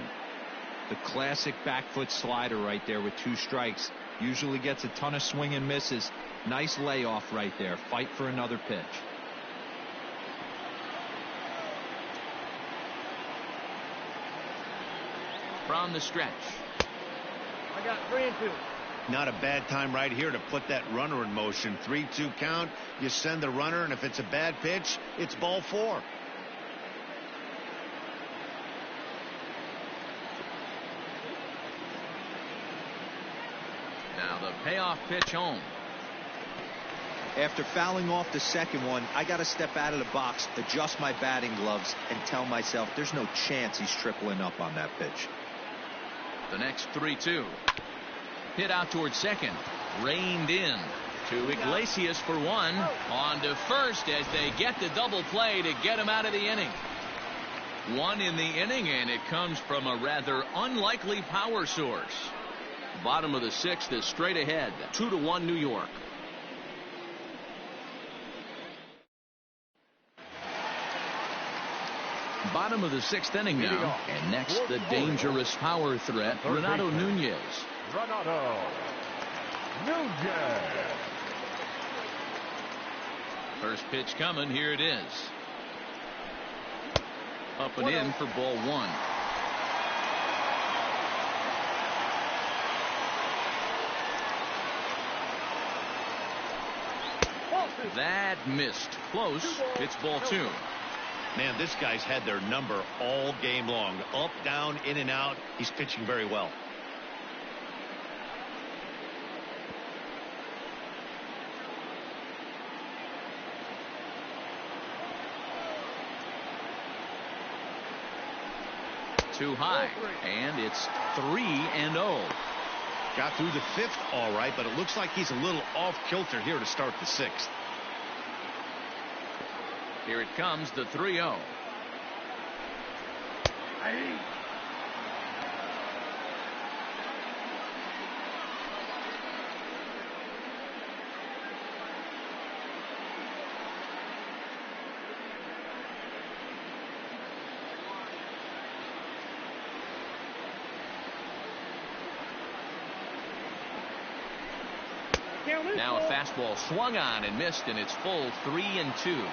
The classic back foot slider right there with 2 strikes. Usually gets a ton of swing and misses. Nice layoff right there. Fight for another pitch. From the stretch. I got 3 and 2. Not a bad time right here to put that runner in motion. 3-2 count. You send the runner, and if it's a bad pitch, it's ball 4. Now the payoff pitch home. After fouling off the second one, I got to step out of the box, adjust my batting gloves, and tell myself there's no chance he's tripling up on that pitch. The next 3-2. Hit out towards second. Reined in to Iglesias for 1. On to first as they get the double play to get him out of the inning. 1 in the inning, and it comes from a rather unlikely power source. Bottom of the 6th is straight ahead. 2-1 New York. Bottom of the 6th inning now. And next, the dangerous power threat, Renato Nunez. Renato Nunez. First pitch coming. Here it is. Up and in for ball 1. That missed. Close. It's ball 2. Man, this guy's had their number all game long. Up, down, in and out. He's pitching very well. Too high. And it's 3-0. Got through the 5th all right, but it looks like he's a little off kilter here to start the 6th. Here it comes, the 3-0. Now a fastball swung on and missed, and it's full 3-2.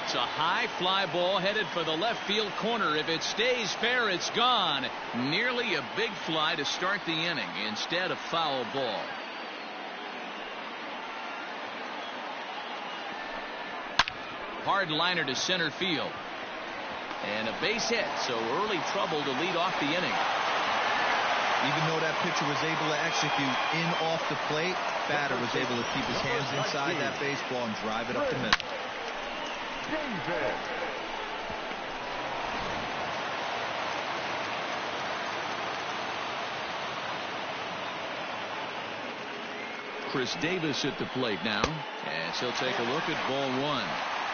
It's a high fly ball headed for the left field corner. If it stays fair, it's gone. Nearly a big fly to start the inning. Instead, a foul ball. Hard liner to center field. And a base hit, so early trouble to lead off the inning. Even though that pitcher was able to execute in off the plate, batter was able to keep his hands inside that baseball and drive it up the middle. David. Chris Davis at the plate now, as he'll take a look at ball 1.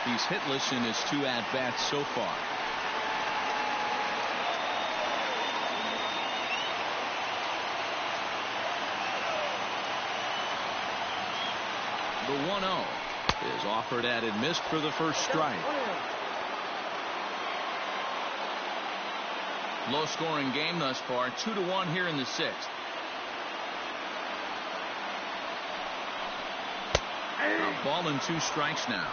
He's hitless in his 2 at-bats so far. The 1-0 is offered at and missed for the first strike. Low scoring game thus far. 2-1 here in the 6th. A ball and 2 strikes now.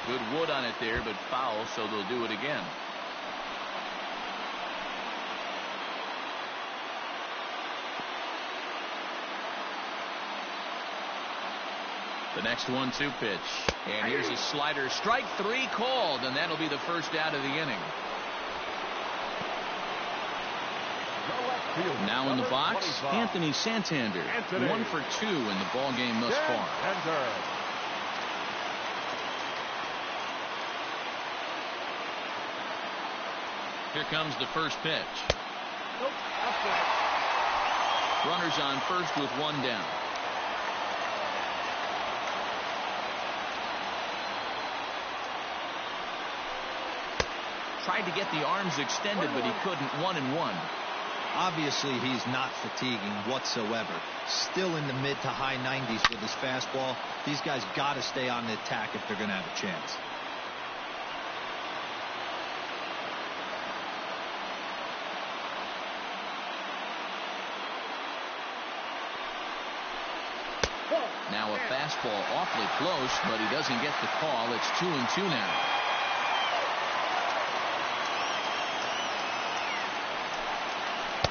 Good wood on it there, but foul, so they'll do it again. The next 1-2 pitch. And here's a slider. Strike 3 called, and that'll be the first out of the inning. Now in the box, Anthony Santander. 1 for 2 in the ball game thus far. Here comes the first pitch. Runners on first with 1 down. Tried to get the arms extended, but he couldn't. 1-1. Obviously, he's not fatiguing whatsoever. Still in the mid to high 90s with his fastball. These guys got to stay on the attack if they're going to have a chance. Now a fastball awfully close, but he doesn't get the call. It's 2-2 now.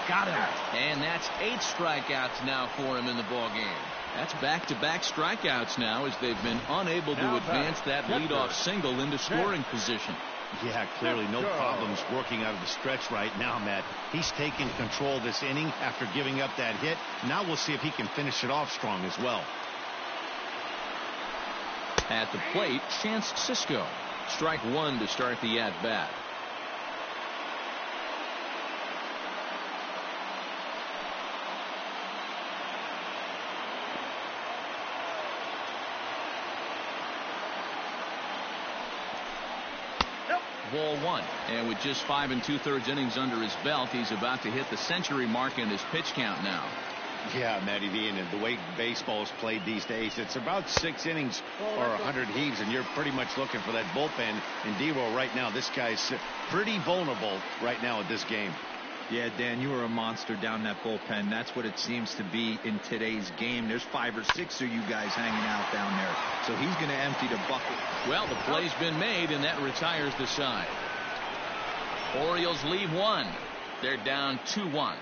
Got him. And that's 8 strikeouts now for him in the ball game. That's back-to-back strikeouts now as they've been unable to advance that leadoff single into scoring position. Yeah, clearly no problems working out of the stretch right now, Matt. He's taken control this inning after giving up that hit. Now we'll see if he can finish it off strong as well. At the plate, Chance Sisco. Strike 1 to start the at-bat. Ball 1. And with just 5 2/3 innings under his belt, he's about to hit the century mark in his pitch count now. Yeah, Matty D, and the way baseball is played these days, it's about 6 innings or 100 heaves, and you're pretty much looking for that bullpen. And D-Roll right now, this guy's pretty vulnerable right now at this game. Yeah, Dan, you were a monster down that bullpen. That's what it seems to be in today's game. There's 5 or 6 of you guys hanging out down there. So he's going to empty the bucket. Well, the play's been made, and that retires the side. Orioles leave 1. They're down 2-1.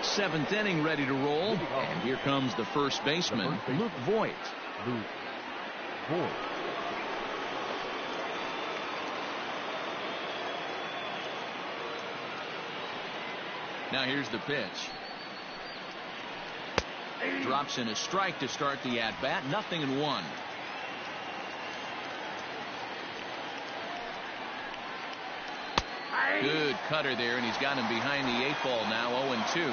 Seventh inning ready to roll, and here comes the first baseman, Luke Voigt. Luke Voigt. Now here's the pitch. Drops in a strike to start the at-bat. 0-1. Good cutter there, and he's got him behind the 8 ball now. 0-2.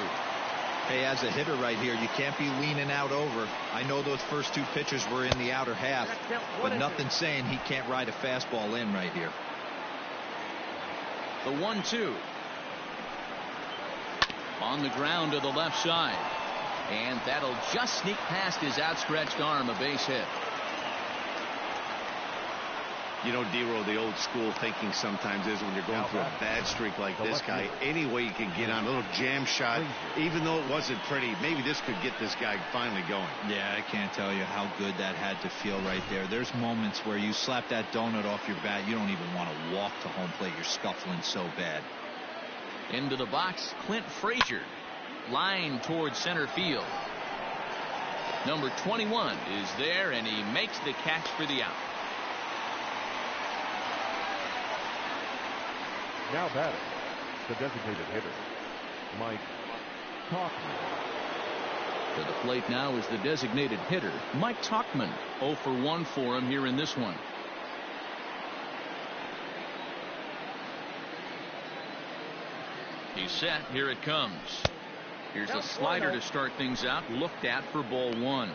Hey, as a hitter right here, you can't be leaning out over. I know those first 2 pitches were in the outer half, but nothing saying he can't ride a fastball in right here. The 1-2. On the ground to the left side. And that'll just sneak past his outstretched arm, a base hit. You know, D-Roll, the old school thinking sometimes is when you're going through a bad streak like this guy, any way you can get on a little jam shot, even though it wasn't pretty, maybe this could get this guy finally going. Yeah, I can't tell you how good that had to feel right there. There's moments where you slap that donut off your bat, you don't even want to walk to home plate. You're scuffling so bad. Into the box, Clint Frazier. Line towards center field. Number 21 is there, and he makes the catch for the out. Now batting, the designated hitter, Mike Tauchman. To the plate now is the designated hitter, Mike Tauchman. 0 for 1 for him here in this one. He's set. Here it comes. Here's a slider to start things out. Looked at for ball 1.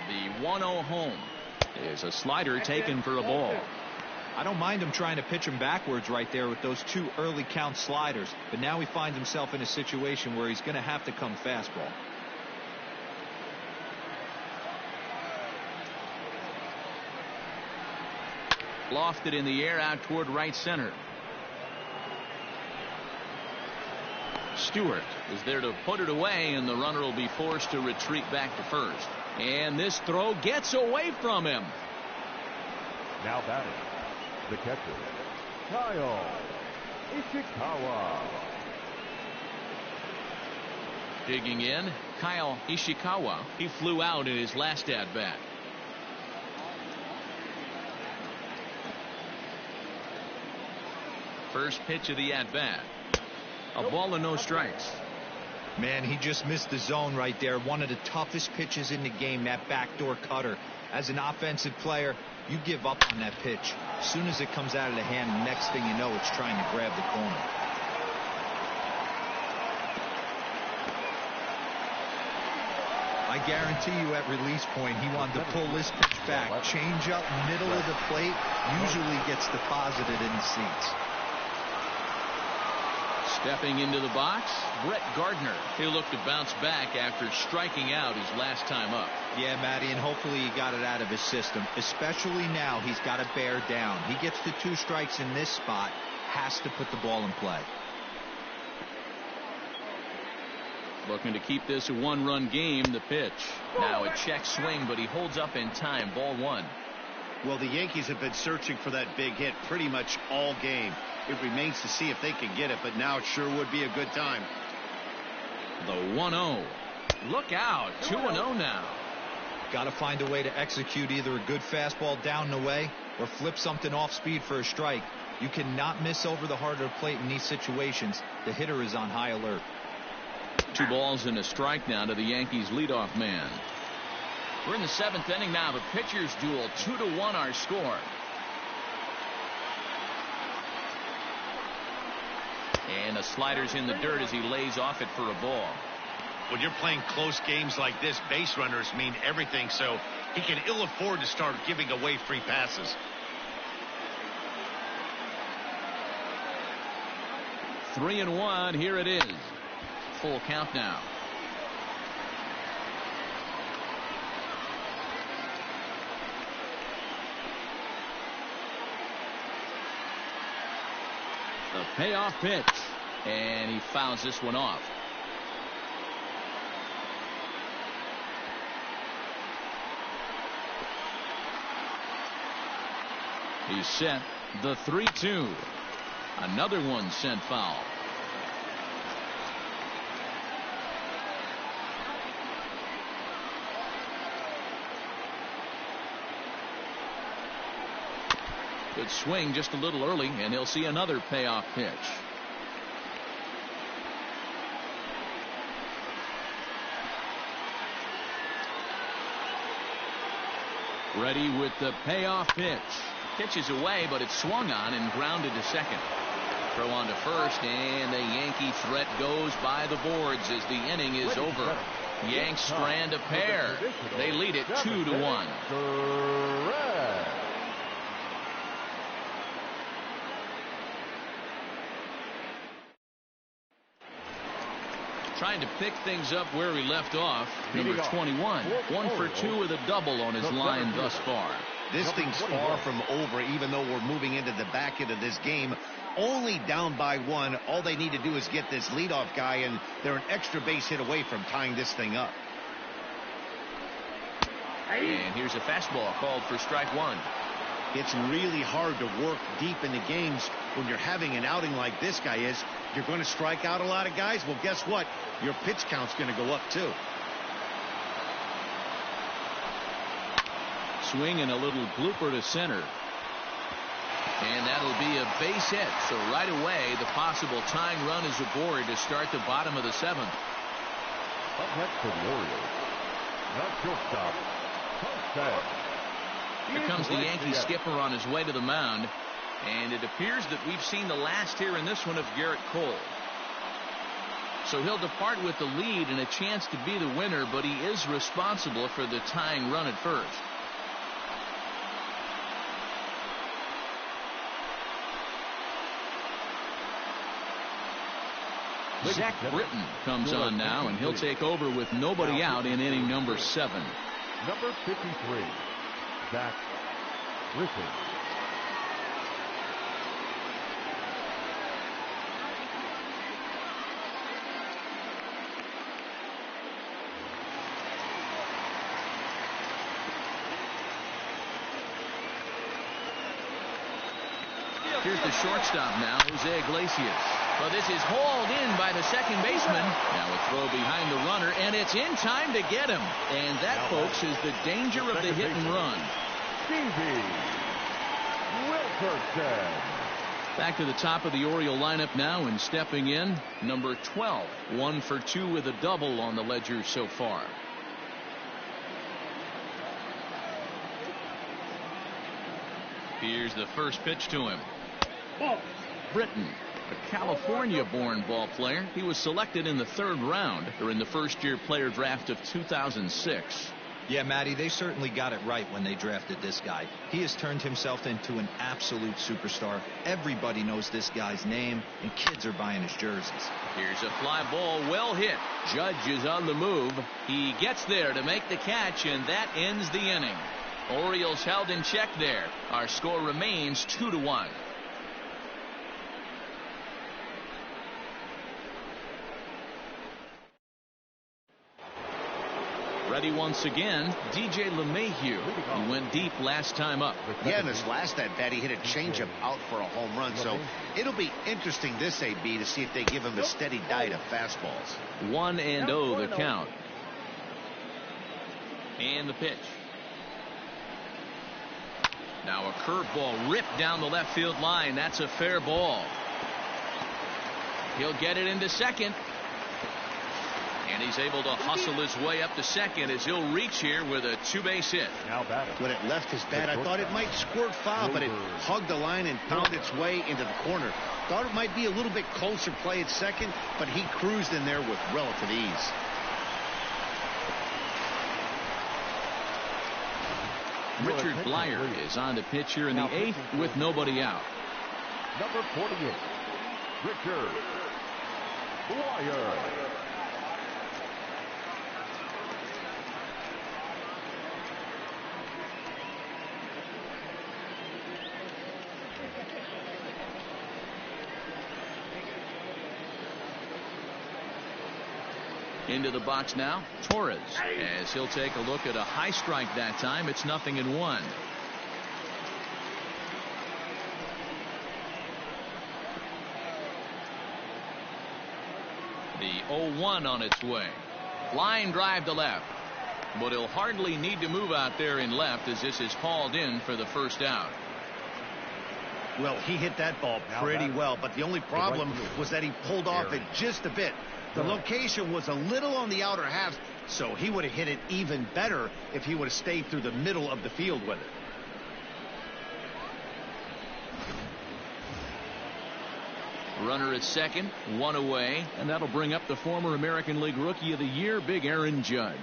The 1-0 home. There's a slider taken for a ball. I don't mind him trying to pitch him backwards right there with those 2 early count sliders, but now he finds himself in a situation where he's going to have to come fastball. Lofted in the air out toward right center. Stewart is there to put it away, and the runner will be forced to retreat back to first. And this throw gets away from him. Now batting, the catcher, Kyle Ishikawa. Digging in, Kyle Ishikawa. He flew out in his last at-bat. First pitch of the at-bat. A ball and no strikes. Man, he just missed the zone right there. One of the toughest pitches in the game, that backdoor cutter. As an offensive player, you give up on that pitch. As soon as it comes out of the hand, the next thing you know, it's trying to grab the corner. I guarantee you at release point, he wanted to pull this pitch back. Change up, middle of the plate, usually gets deposited in the seats. Stepping into the box, Brett Gardner. He'll look to bounce back after striking out his last time up. Yeah, Matty, and hopefully he got it out of his system. Especially now, he's got to bear down. He gets the 2 strikes in this spot, has to put the ball in play. Looking to keep this a 1-run game. The pitch. Now a check swing, but he holds up in time. Ball 1. Well, the Yankees have been searching for that big hit pretty much all game. It remains to see if they can get it, but now it sure would be a good time. The 1-0. Look out. 2-0 now. Got to find a way to execute either a good fastball down the way or flip something off speed for a strike. You cannot miss over the heart of the plate in these situations. The hitter is on high alert. 2 balls and a strike now to the Yankees leadoff man. We're in the 7th inning now. The pitchers duel. 2-1 our score. And the slider's in the dirt as he lays off it for a ball. When you're playing close games like this, base runners mean everything, so he can ill afford to start giving away free passes. 3-1. Here it is. Full count now. The payoff pitch, and he fouls this one off. He's set. The 3-2. Another one sent foul. Good swing just a little early, and he'll see another payoff pitch. Ready with the payoff pitch. Pitches away, but it's swung on and grounded to second. Throw on to first, and the Yankee threat goes by the boards as the inning is over. Yanks strand a pair. They lead it 2-1. Trying to pick things up where he left off. Number 21. 1 for 2 with a double on his line thus far. This thing's far from over, even though we're moving into the back end of this game. Only down by 1. All they need to do is get this leadoff guy, and they're an extra base hit away from tying this thing up. And here's a fastball called for strike 1. It's really hard to work deep into games when you're having an outing like this guy is. You're going to strike out a lot of guys. Well, guess what? Your pitch count's going to go up too. Swing and a little blooper to center. And that'll be a base hit. So right away, the possible tying run is aboard to start the bottom of the 7th. Up next for the Orioles. Now shortstop, touchdown. Here comes the Yankee skipper on his way to the mound. And it appears that we've seen the last here in this one of Garrett Cole. So he'll depart with the lead and a chance to be the winner, but he is responsible for the tying run at first. Zach Britton comes on now, and he'll take over with nobody out in inning number 7. Number 53, Zach Britton. Here's the shortstop now, Jose Iglesias. Well, this is hauled in by the second baseman. Now a throw behind the runner, and it's in time to get him. And that, folks, is the danger of the hit and run. Stevie Wilkerson. Back to the top of the Oriole lineup now, and stepping in, number 12. 1 for 2 with a double on the ledger so far. Here's the first pitch to him. Ball. Britton, a California-born ball player. He was selected in the 3rd round during the first-year player draft of 2006. Yeah, Matty, they certainly got it right when they drafted this guy. He has turned himself into an absolute superstar. Everybody knows this guy's name, and kids are buying his jerseys. Here's a fly ball, well hit. Judge is on the move. He gets there to make the catch, and that ends the inning. Orioles held in check there. Our score remains 2-1. Ready once again, DJ LeMahieu. He went deep last time up. Yeah, in his last at bat, he hit a changeup out for a home run. So it'll be interesting this AB to see if they give him a steady diet of fastballs. 1-0 the count. And the pitch. Now a curveball ripped down the left field line. That's a fair ball. He'll get it into second. And he's able to hustle his way up to second as he'll reach here with a 2-base hit. Now batter. When it left his bat, I thought it might squirt foul, but it hugged the line and found its way into the corner. Thought it might be a little bit closer play at second, but he cruised in there with relative ease. Richard Blyer is on the pitch here in the 8th with nobody out. Number 48, Richard Blyer. Into the box now, Torres, as he'll take a look at a high strike that time. It's 0-1. The 0-1 on its way. Line drive to left, but he'll hardly need to move out there in left as this is hauled in for the first out. Well, he hit that ball pretty well, but the only problem was that he pulled off it just a bit. The location was a little on the outer half, so he would have hit it even better if he would have stayed through the middle of the field with it. Runner at second, 1 away, and that'll bring up the former American League Rookie of the Year, Big Aaron Judge.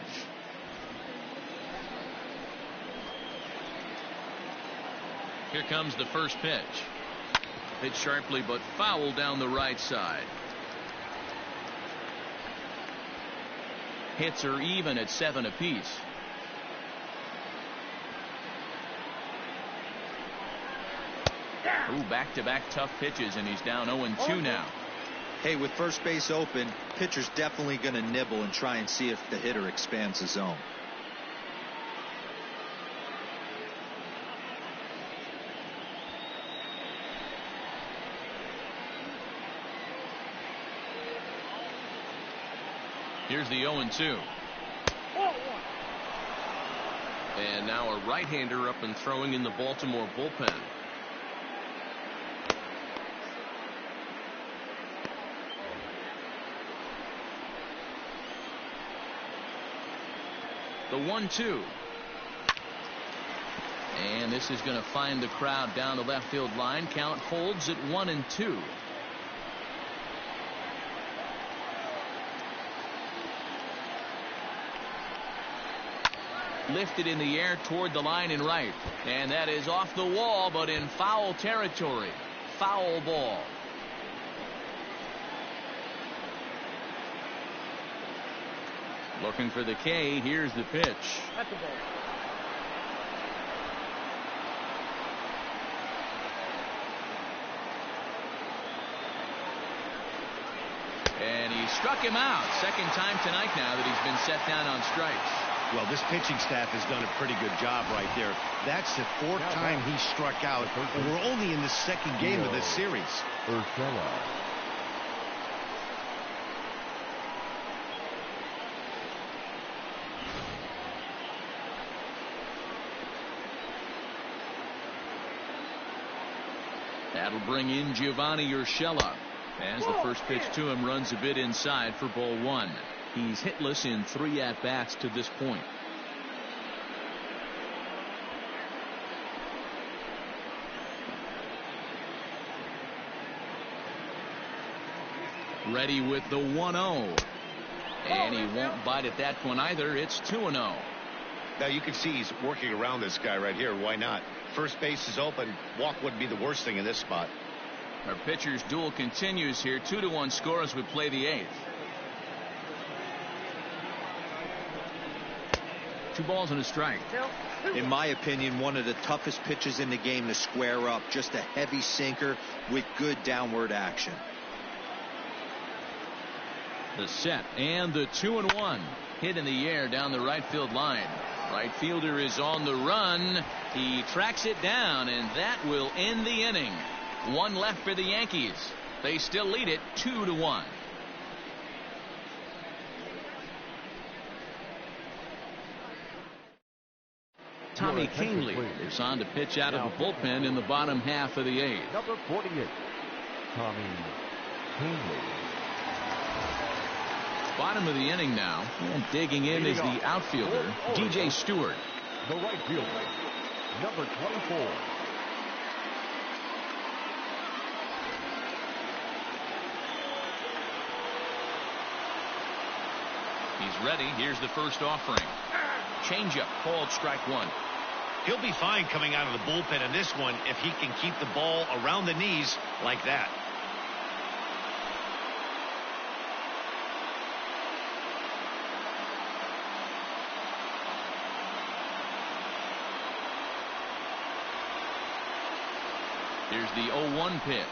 Here comes the first pitch. Hit sharply but foul down the right side. Hits are even at 7 apiece. Ooh, back-to-back tough pitches, and he's down 0-2 now. Hey, with first base open, pitcher's definitely going to nibble and try and see if the hitter expands the zone. Here's the 0-2. And now a right-hander up and throwing in the Baltimore bullpen. The 1-2. And this is going to find the crowd down the left field line. Count holds at 1-2. Lifted in the air toward the line and right, and that is off the wall but in foul territory. Foul ball. Looking for the K. Here's the pitch. That's a ball. And he struck him out. Second time tonight now that he's been set down on strikes. Well, this pitching staff has done a pretty good job right there. That's the 4th time he struck out, and we're only in the 2nd game of this series. Urshela. That'll bring in Giovanni Urshela as the first pitch to him runs a bit inside for ball 1. He's hitless in 3 at-bats to this point. Ready with the 1-0. And he won't bite at that one either. It's 2-0. Now you can see he's working around this guy right here. Why not? First base is open. Walk wouldn't be the worst thing in this spot. Our pitcher's duel continues here. 2-1 score as we play the 8th. 2 balls and a strike. In my opinion, one of the toughest pitches in the game to square up. Just a heavy sinker with good downward action. The set and the 2-1 hit in the air down the right field line. Right fielder is on the run. He tracks it down, and that will end the inning. 1 left for the Yankees. They still lead it 2-1. Tommy Kahnle is on to pitch out of the bullpen in the bottom half of the 8th. Number 48, Tommy Kahnle. Bottom of the inning now, and digging in is the outfielder, DJ Stewart. The right fielder, number 24. He's ready. Here's the first offering. Changeup called strike 1. He'll be fine coming out of the bullpen in this one if he can keep the ball around the knees like that. Here's the 0-1 pitch.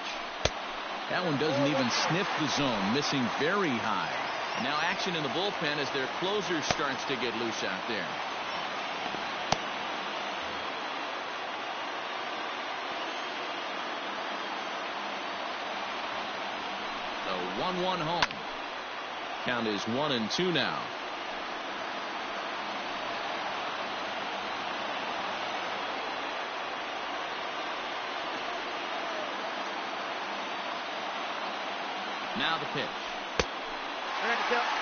That one doesn't even sniff the zone, missing very high. Now action in the bullpen as their closer starts to get loose out there. The 1-1 home. Count is 1-2 now. Now the pitch.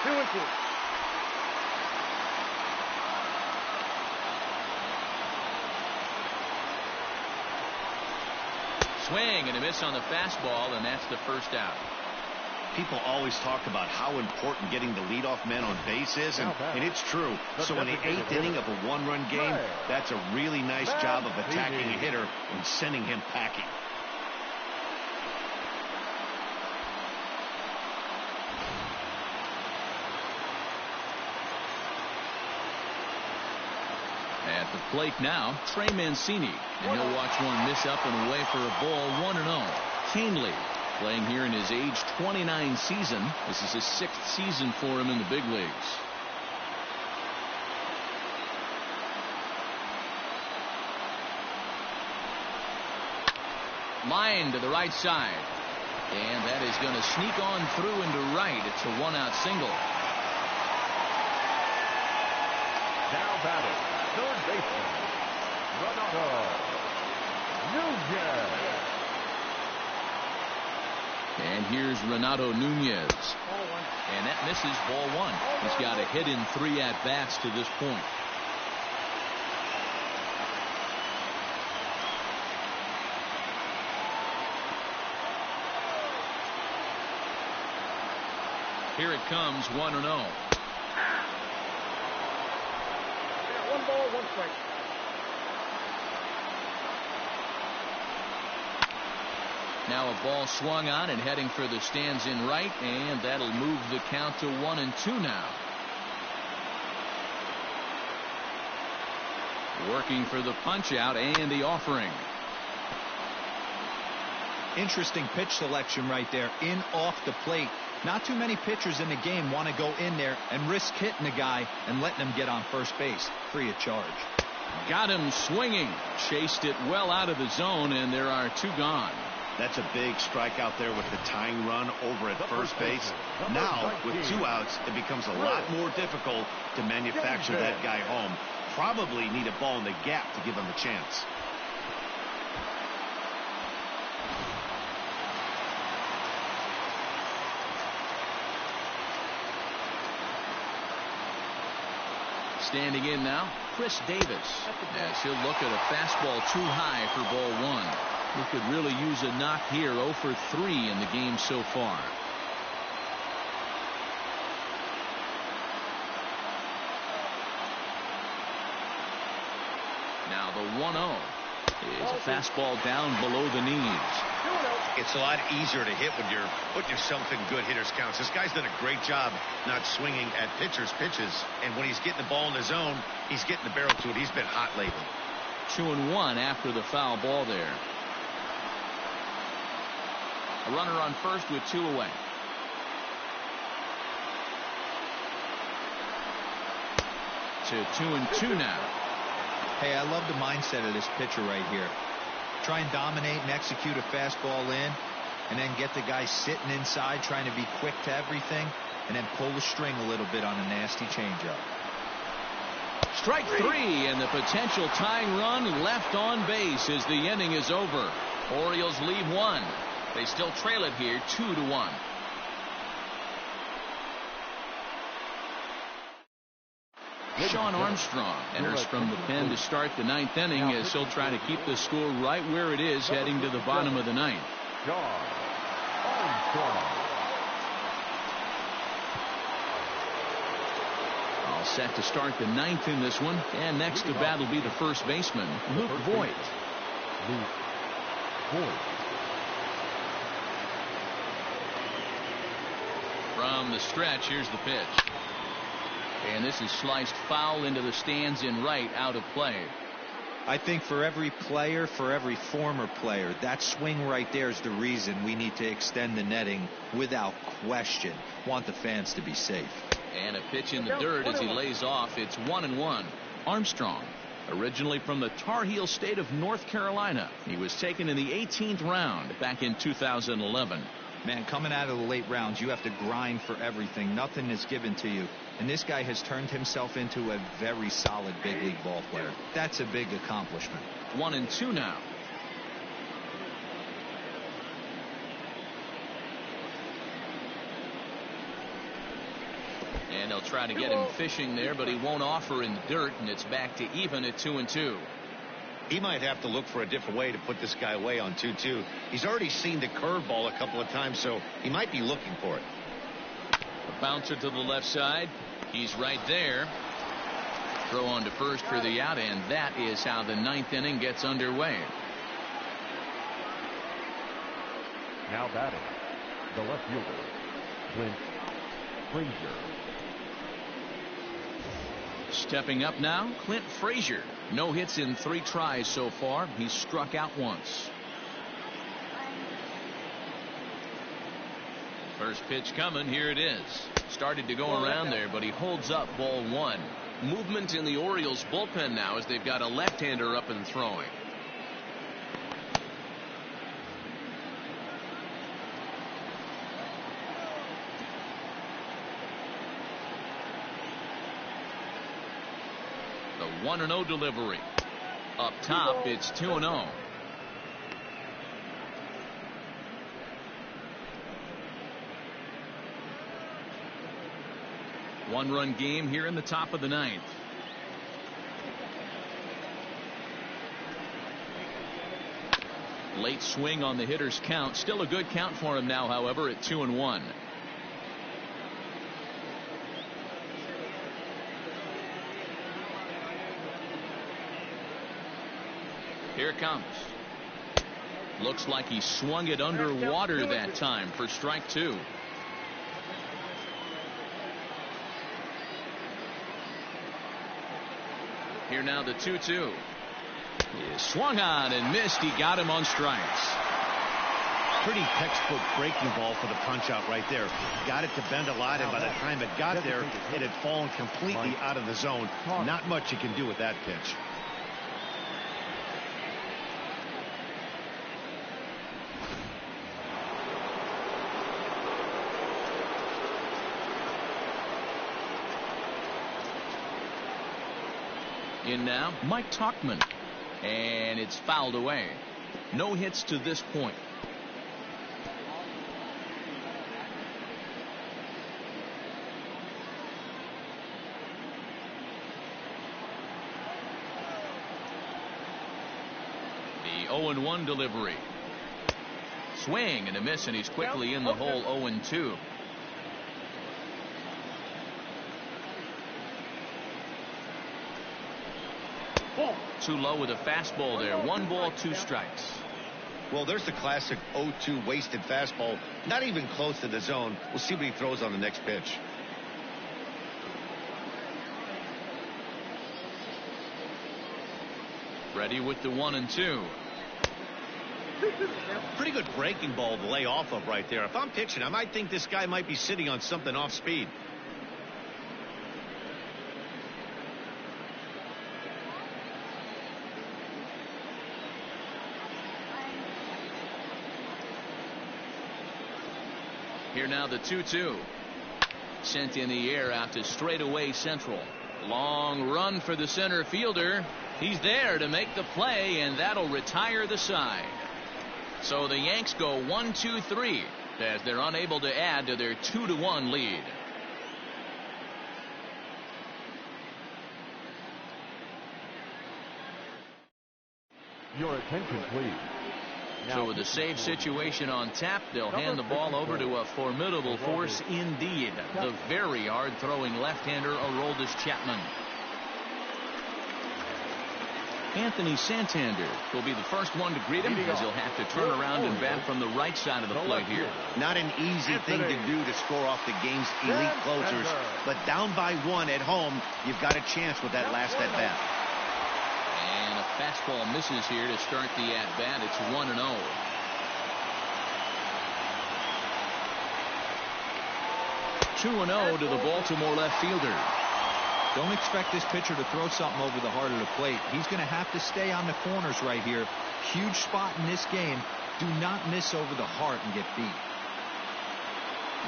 2-2. Swing and a miss on the fastball, and that's the first out. People always talk about how important getting the leadoff man on base is, and it's true. So in the 8th inning of a 1-run game, that's a really nice job of attacking a hitter and sending him packing. At the plate now, Trey Mancini, and he'll watch one miss up and away for a ball. 1-0. Kahnle playing here in his age 29 season. This is his 6th season for him in the big leagues. Line to the right side, and that is going to sneak on through into right. It's a 1-out single. Now batting, third baseman, Renato Nunez. And here's Renato Nunez. And that misses, ball 1. He's got a hit in 3 at-bats to this point. Here it comes, 1-0. 1 ball, 1 strike. Now a ball swung on and heading for the stands in right, and that'll move the count to 1-2 now. Working for the punch out and the offering. Interesting pitch selection right there. In off the plate. Not too many pitchers in the game want to go in there and risk hitting a guy and letting him get on first base free of charge. Got him swinging. Chased it well out of the zone, and there are 2 gone. That's a big strikeout there with the tying run over at first base. Now, with 2 outs, it becomes a lot more difficult to manufacture that guy home. Probably need a ball in the gap to give him a chance. Standing in now, Chris Davis, as he'll look at a fastball too high for ball 1. He could really use a knock here. 0 for 3 in the game so far. The 1-0 is a fastball down below the knees. It's a lot easier to hit when you're putting yourself in good hitters counts. This guy's done a great job not swinging at pitchers' pitches, and when he's getting the ball in his zone, he's getting the barrel to it. He's been hot lately. 2-1 after the foul ball there. A runner on first with 2 away. To 2-2 now. Hey, I love the mindset of this pitcher right here. Try and dominate and execute a fastball in, and then get the guy sitting inside trying to be quick to everything, and then pull the string a little bit on a nasty changeup. Strike 3, and the potential tying run left on base as the inning is over. Orioles leave 1. They still trail it here 2-1. Sean Armstrong enters from the pen to start the 9th inning as he'll try to keep the score right where it is heading to the bottom of the 9th. Sean Armstrong. All set to start the 9th in this one, and next to bat will be the first baseman, Luke Voigt. Luke Voigt. From the stretch, here's the pitch. And this is sliced foul into the stands in right, out of play. I think for every player, for every former player, that swing right there is the reason we need to extend the netting without question. Want the fans to be safe. And a pitch in the dirt as he lays off. It's 1-1. Armstrong, originally from the Tar Heel state of North Carolina. He was taken in the 18th round back in 2011. Man, coming out of the late rounds, you have to grind for everything. Nothing is given to you. And this guy has turned himself into a very solid big league ball player. That's a big accomplishment. 1-2 now. And they'll try to get him fishing there, but he won't offer in the dirt, and it's back to even at 2-2. He might have to look for a different way to put this guy away on 2-2. He's already seen the curveball a couple of times, so he might be looking for it. A bouncer to the left side. He's right there. Throw on to first for the out, and that is how the 9th inning gets underway. Now batting, the left fielder, Clint Frazier. Stepping up now, Clint Frazier. No hits in 3 tries so far. He's struck out once. First pitch coming. Here it is. Started to go around there, but he holds up ball 1. Movement in the Orioles bullpen now as they've got a left-hander up and throwing. The 1-0 delivery. Up top, it's 2-0. One-run game here in the top of the 9th. Late swing on the hitter's count. Still a good count for him now, however, at 2-1. Here it comes. Looks like he swung it underwater that time for strike 2. Here now the 2-2. He swung on and missed. He got him on strikes. Pretty textbook breaking ball for the punch out right there. Got it to bend a lot, and by the time it got there, it had fallen completely out of the zone. Not much you can do with that pitch. In now, Mike Tauchman. And it's fouled away. No hits to this point. The 0-1 delivery. Swing and a miss, and he's quickly in the hole. 0-2. Too low with a fastball there. 1 ball, 2 strikes. Well, there's the classic 0-2 wasted fastball. Not even close to the zone. We'll see what he throws on the next pitch. Ready with the 1-2. Pretty good breaking ball to lay off of right there. If I'm pitching, I might think this guy might be sitting on something off speed. Here now the 2-2. Sent in the air out to straightaway central. Long run for the center fielder. He's there to make the play, and that'll retire the side. So the Yanks go 1-2-3 as they're unable to add to their 2-1 lead. Your attention, please. So with a save situation on tap, they'll hand the ball over to a formidable force indeed. The very hard-throwing left-hander Aroldis Chapman. Anthony Santander will be the first one to greet him, as he'll have to turn around and bat from the right side of the plate here. Not an easy thing to do to score off the game's elite closers, but down by 1 at home, you've got a chance with that last at-bat. And a fastball misses here to start the at-bat. It's 1-0. To the Baltimore left fielder. Don't expect this pitcher to throw something over the heart of the plate. He's going to have to stay on the corners right here. Huge spot in this game. Do not miss over the heart and get beat.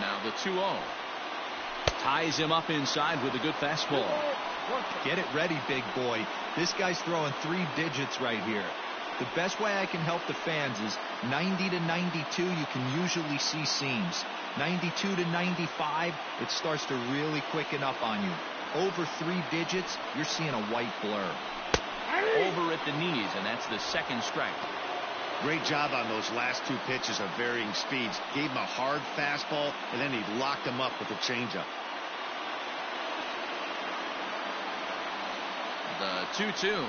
Now the 2-0. Ties him up inside with a good fastball. Get it ready, big boy. This guy's throwing 3 digits right here. The best way I can help the fans is 90 to 92, you can usually see seams. 92 to 95, it starts to really quicken up on you. Over 3 digits, you're seeing a white blur. Over at the knees, and that's the second strike. Great job on those last 2 pitches of varying speeds. Gave him a hard fastball, and then he locked him up with a changeup. The 2-2.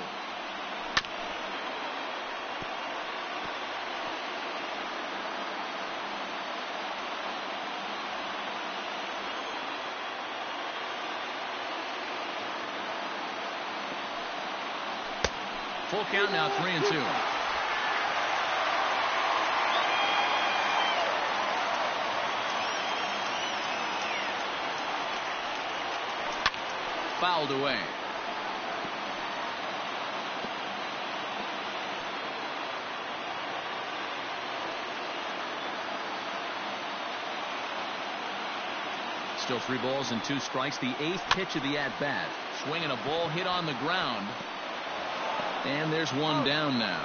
Full count now, 3-2. Fouled away. Still 3 balls and 2 strikes. The 8th pitch of the at-bat. Swinging a ball hit on the ground. And there's 1 down now.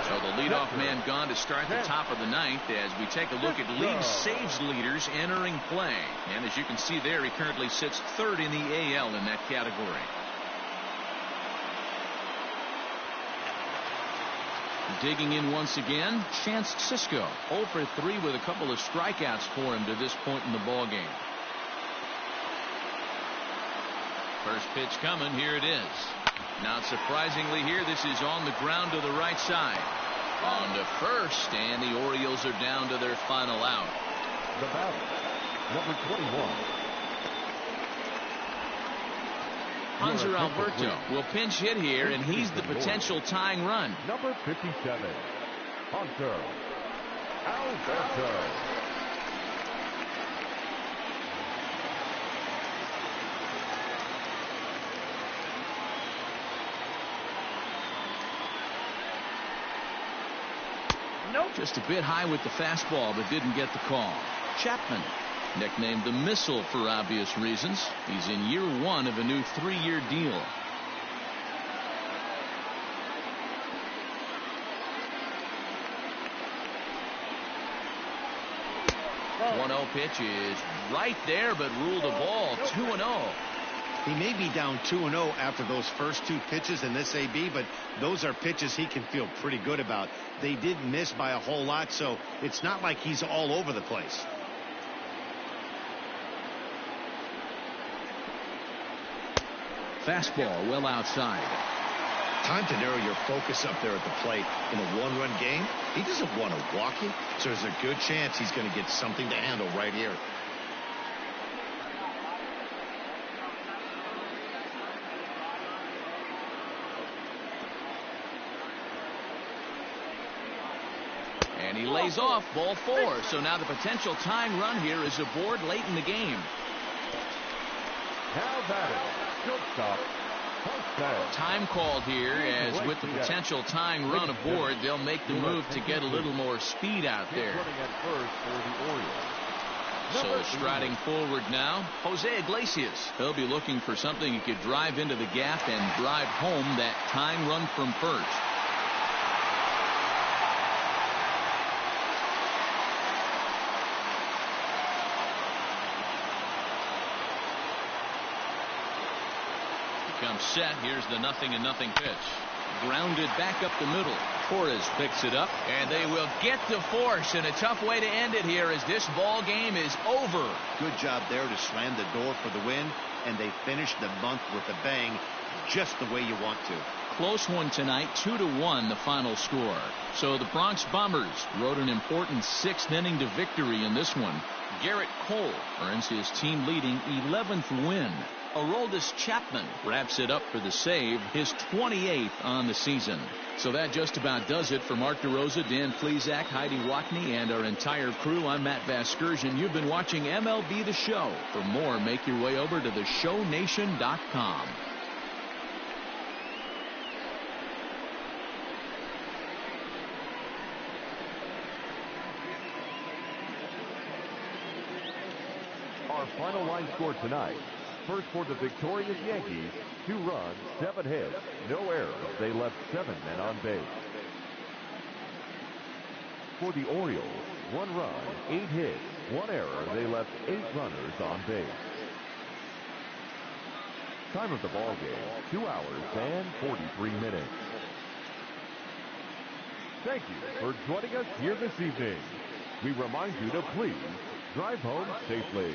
So the leadoff man gone to start the top of the 9th as we take a look at league saves leaders entering play. And as you can see there, he currently sits 3rd in the AL in that category. Digging in once again, Chance Sisco. 0 for 3 with a couple of strikeouts for him to this point in the ballgame. First pitch coming. Here it is. Not surprisingly here, this is on the ground to the right side. On to first, and the Orioles are down to their final out. The batter, number 21. Hunter Alberto will pinch hit here, and he's the potential tying run. Number 57, Hunter Alberto. Just a bit high with the fastball, but didn't get the call. Chapman, nicknamed the Missile for obvious reasons. He's in year 1 of a new 3-year deal. The 1-0 pitch is right there, but ruled a ball. 2-0. He may be down 2-0 after those first 2 pitches in this AB, but those are pitches he can feel pretty good about. They did miss by a whole lot, so it's not like he's all over the place. Fastball well outside. Time to narrow your focus up there at the plate. In a one-run game, he doesn't want to walk you, so there's a good chance he's going to get something to handle right here. And he lays off ball 4. So now the potential tying run here is aboard late in the game. Now batting, shortstop. Time called here, as with the potential tying run aboard, they'll make the move to get a little more speed out there. So striding forward now, Jose Iglesias. He'll be looking for something he could drive into the gap and drive home that tying run from first. Comes set. Here's the 0-0 pitch. Grounded back up the middle. Torres picks it up, and they will get to force, and a tough way to end it here as this ball game is over. Good job there to slam the door for the win, and they finish the month with a bang, just the way you want to. Close one tonight, 2-1 the final score. So the Bronx Bombers rode an important 6th inning to victory in this one. Garrett Cole earns his team leading 11th win. Aroldis Chapman wraps it up for the save, his 28th on the season. So that just about does it for Mark DeRosa, Dan Flezak, Heidi Watney, and our entire crew. I'm Matt Vasgersian. You've been watching MLB The Show. For more, make your way over to theshownation.com. Our final line score tonight. First for the victorious Yankees, 2 runs, 7 hits, no errors. They left 7 men on base. For the Orioles, 1 run, 8 hits, 1 error. They left 8 runners on base. Time of the ball game, 2 hours and 43 minutes. Thank you for joining us here this evening. We remind you to please drive home safely.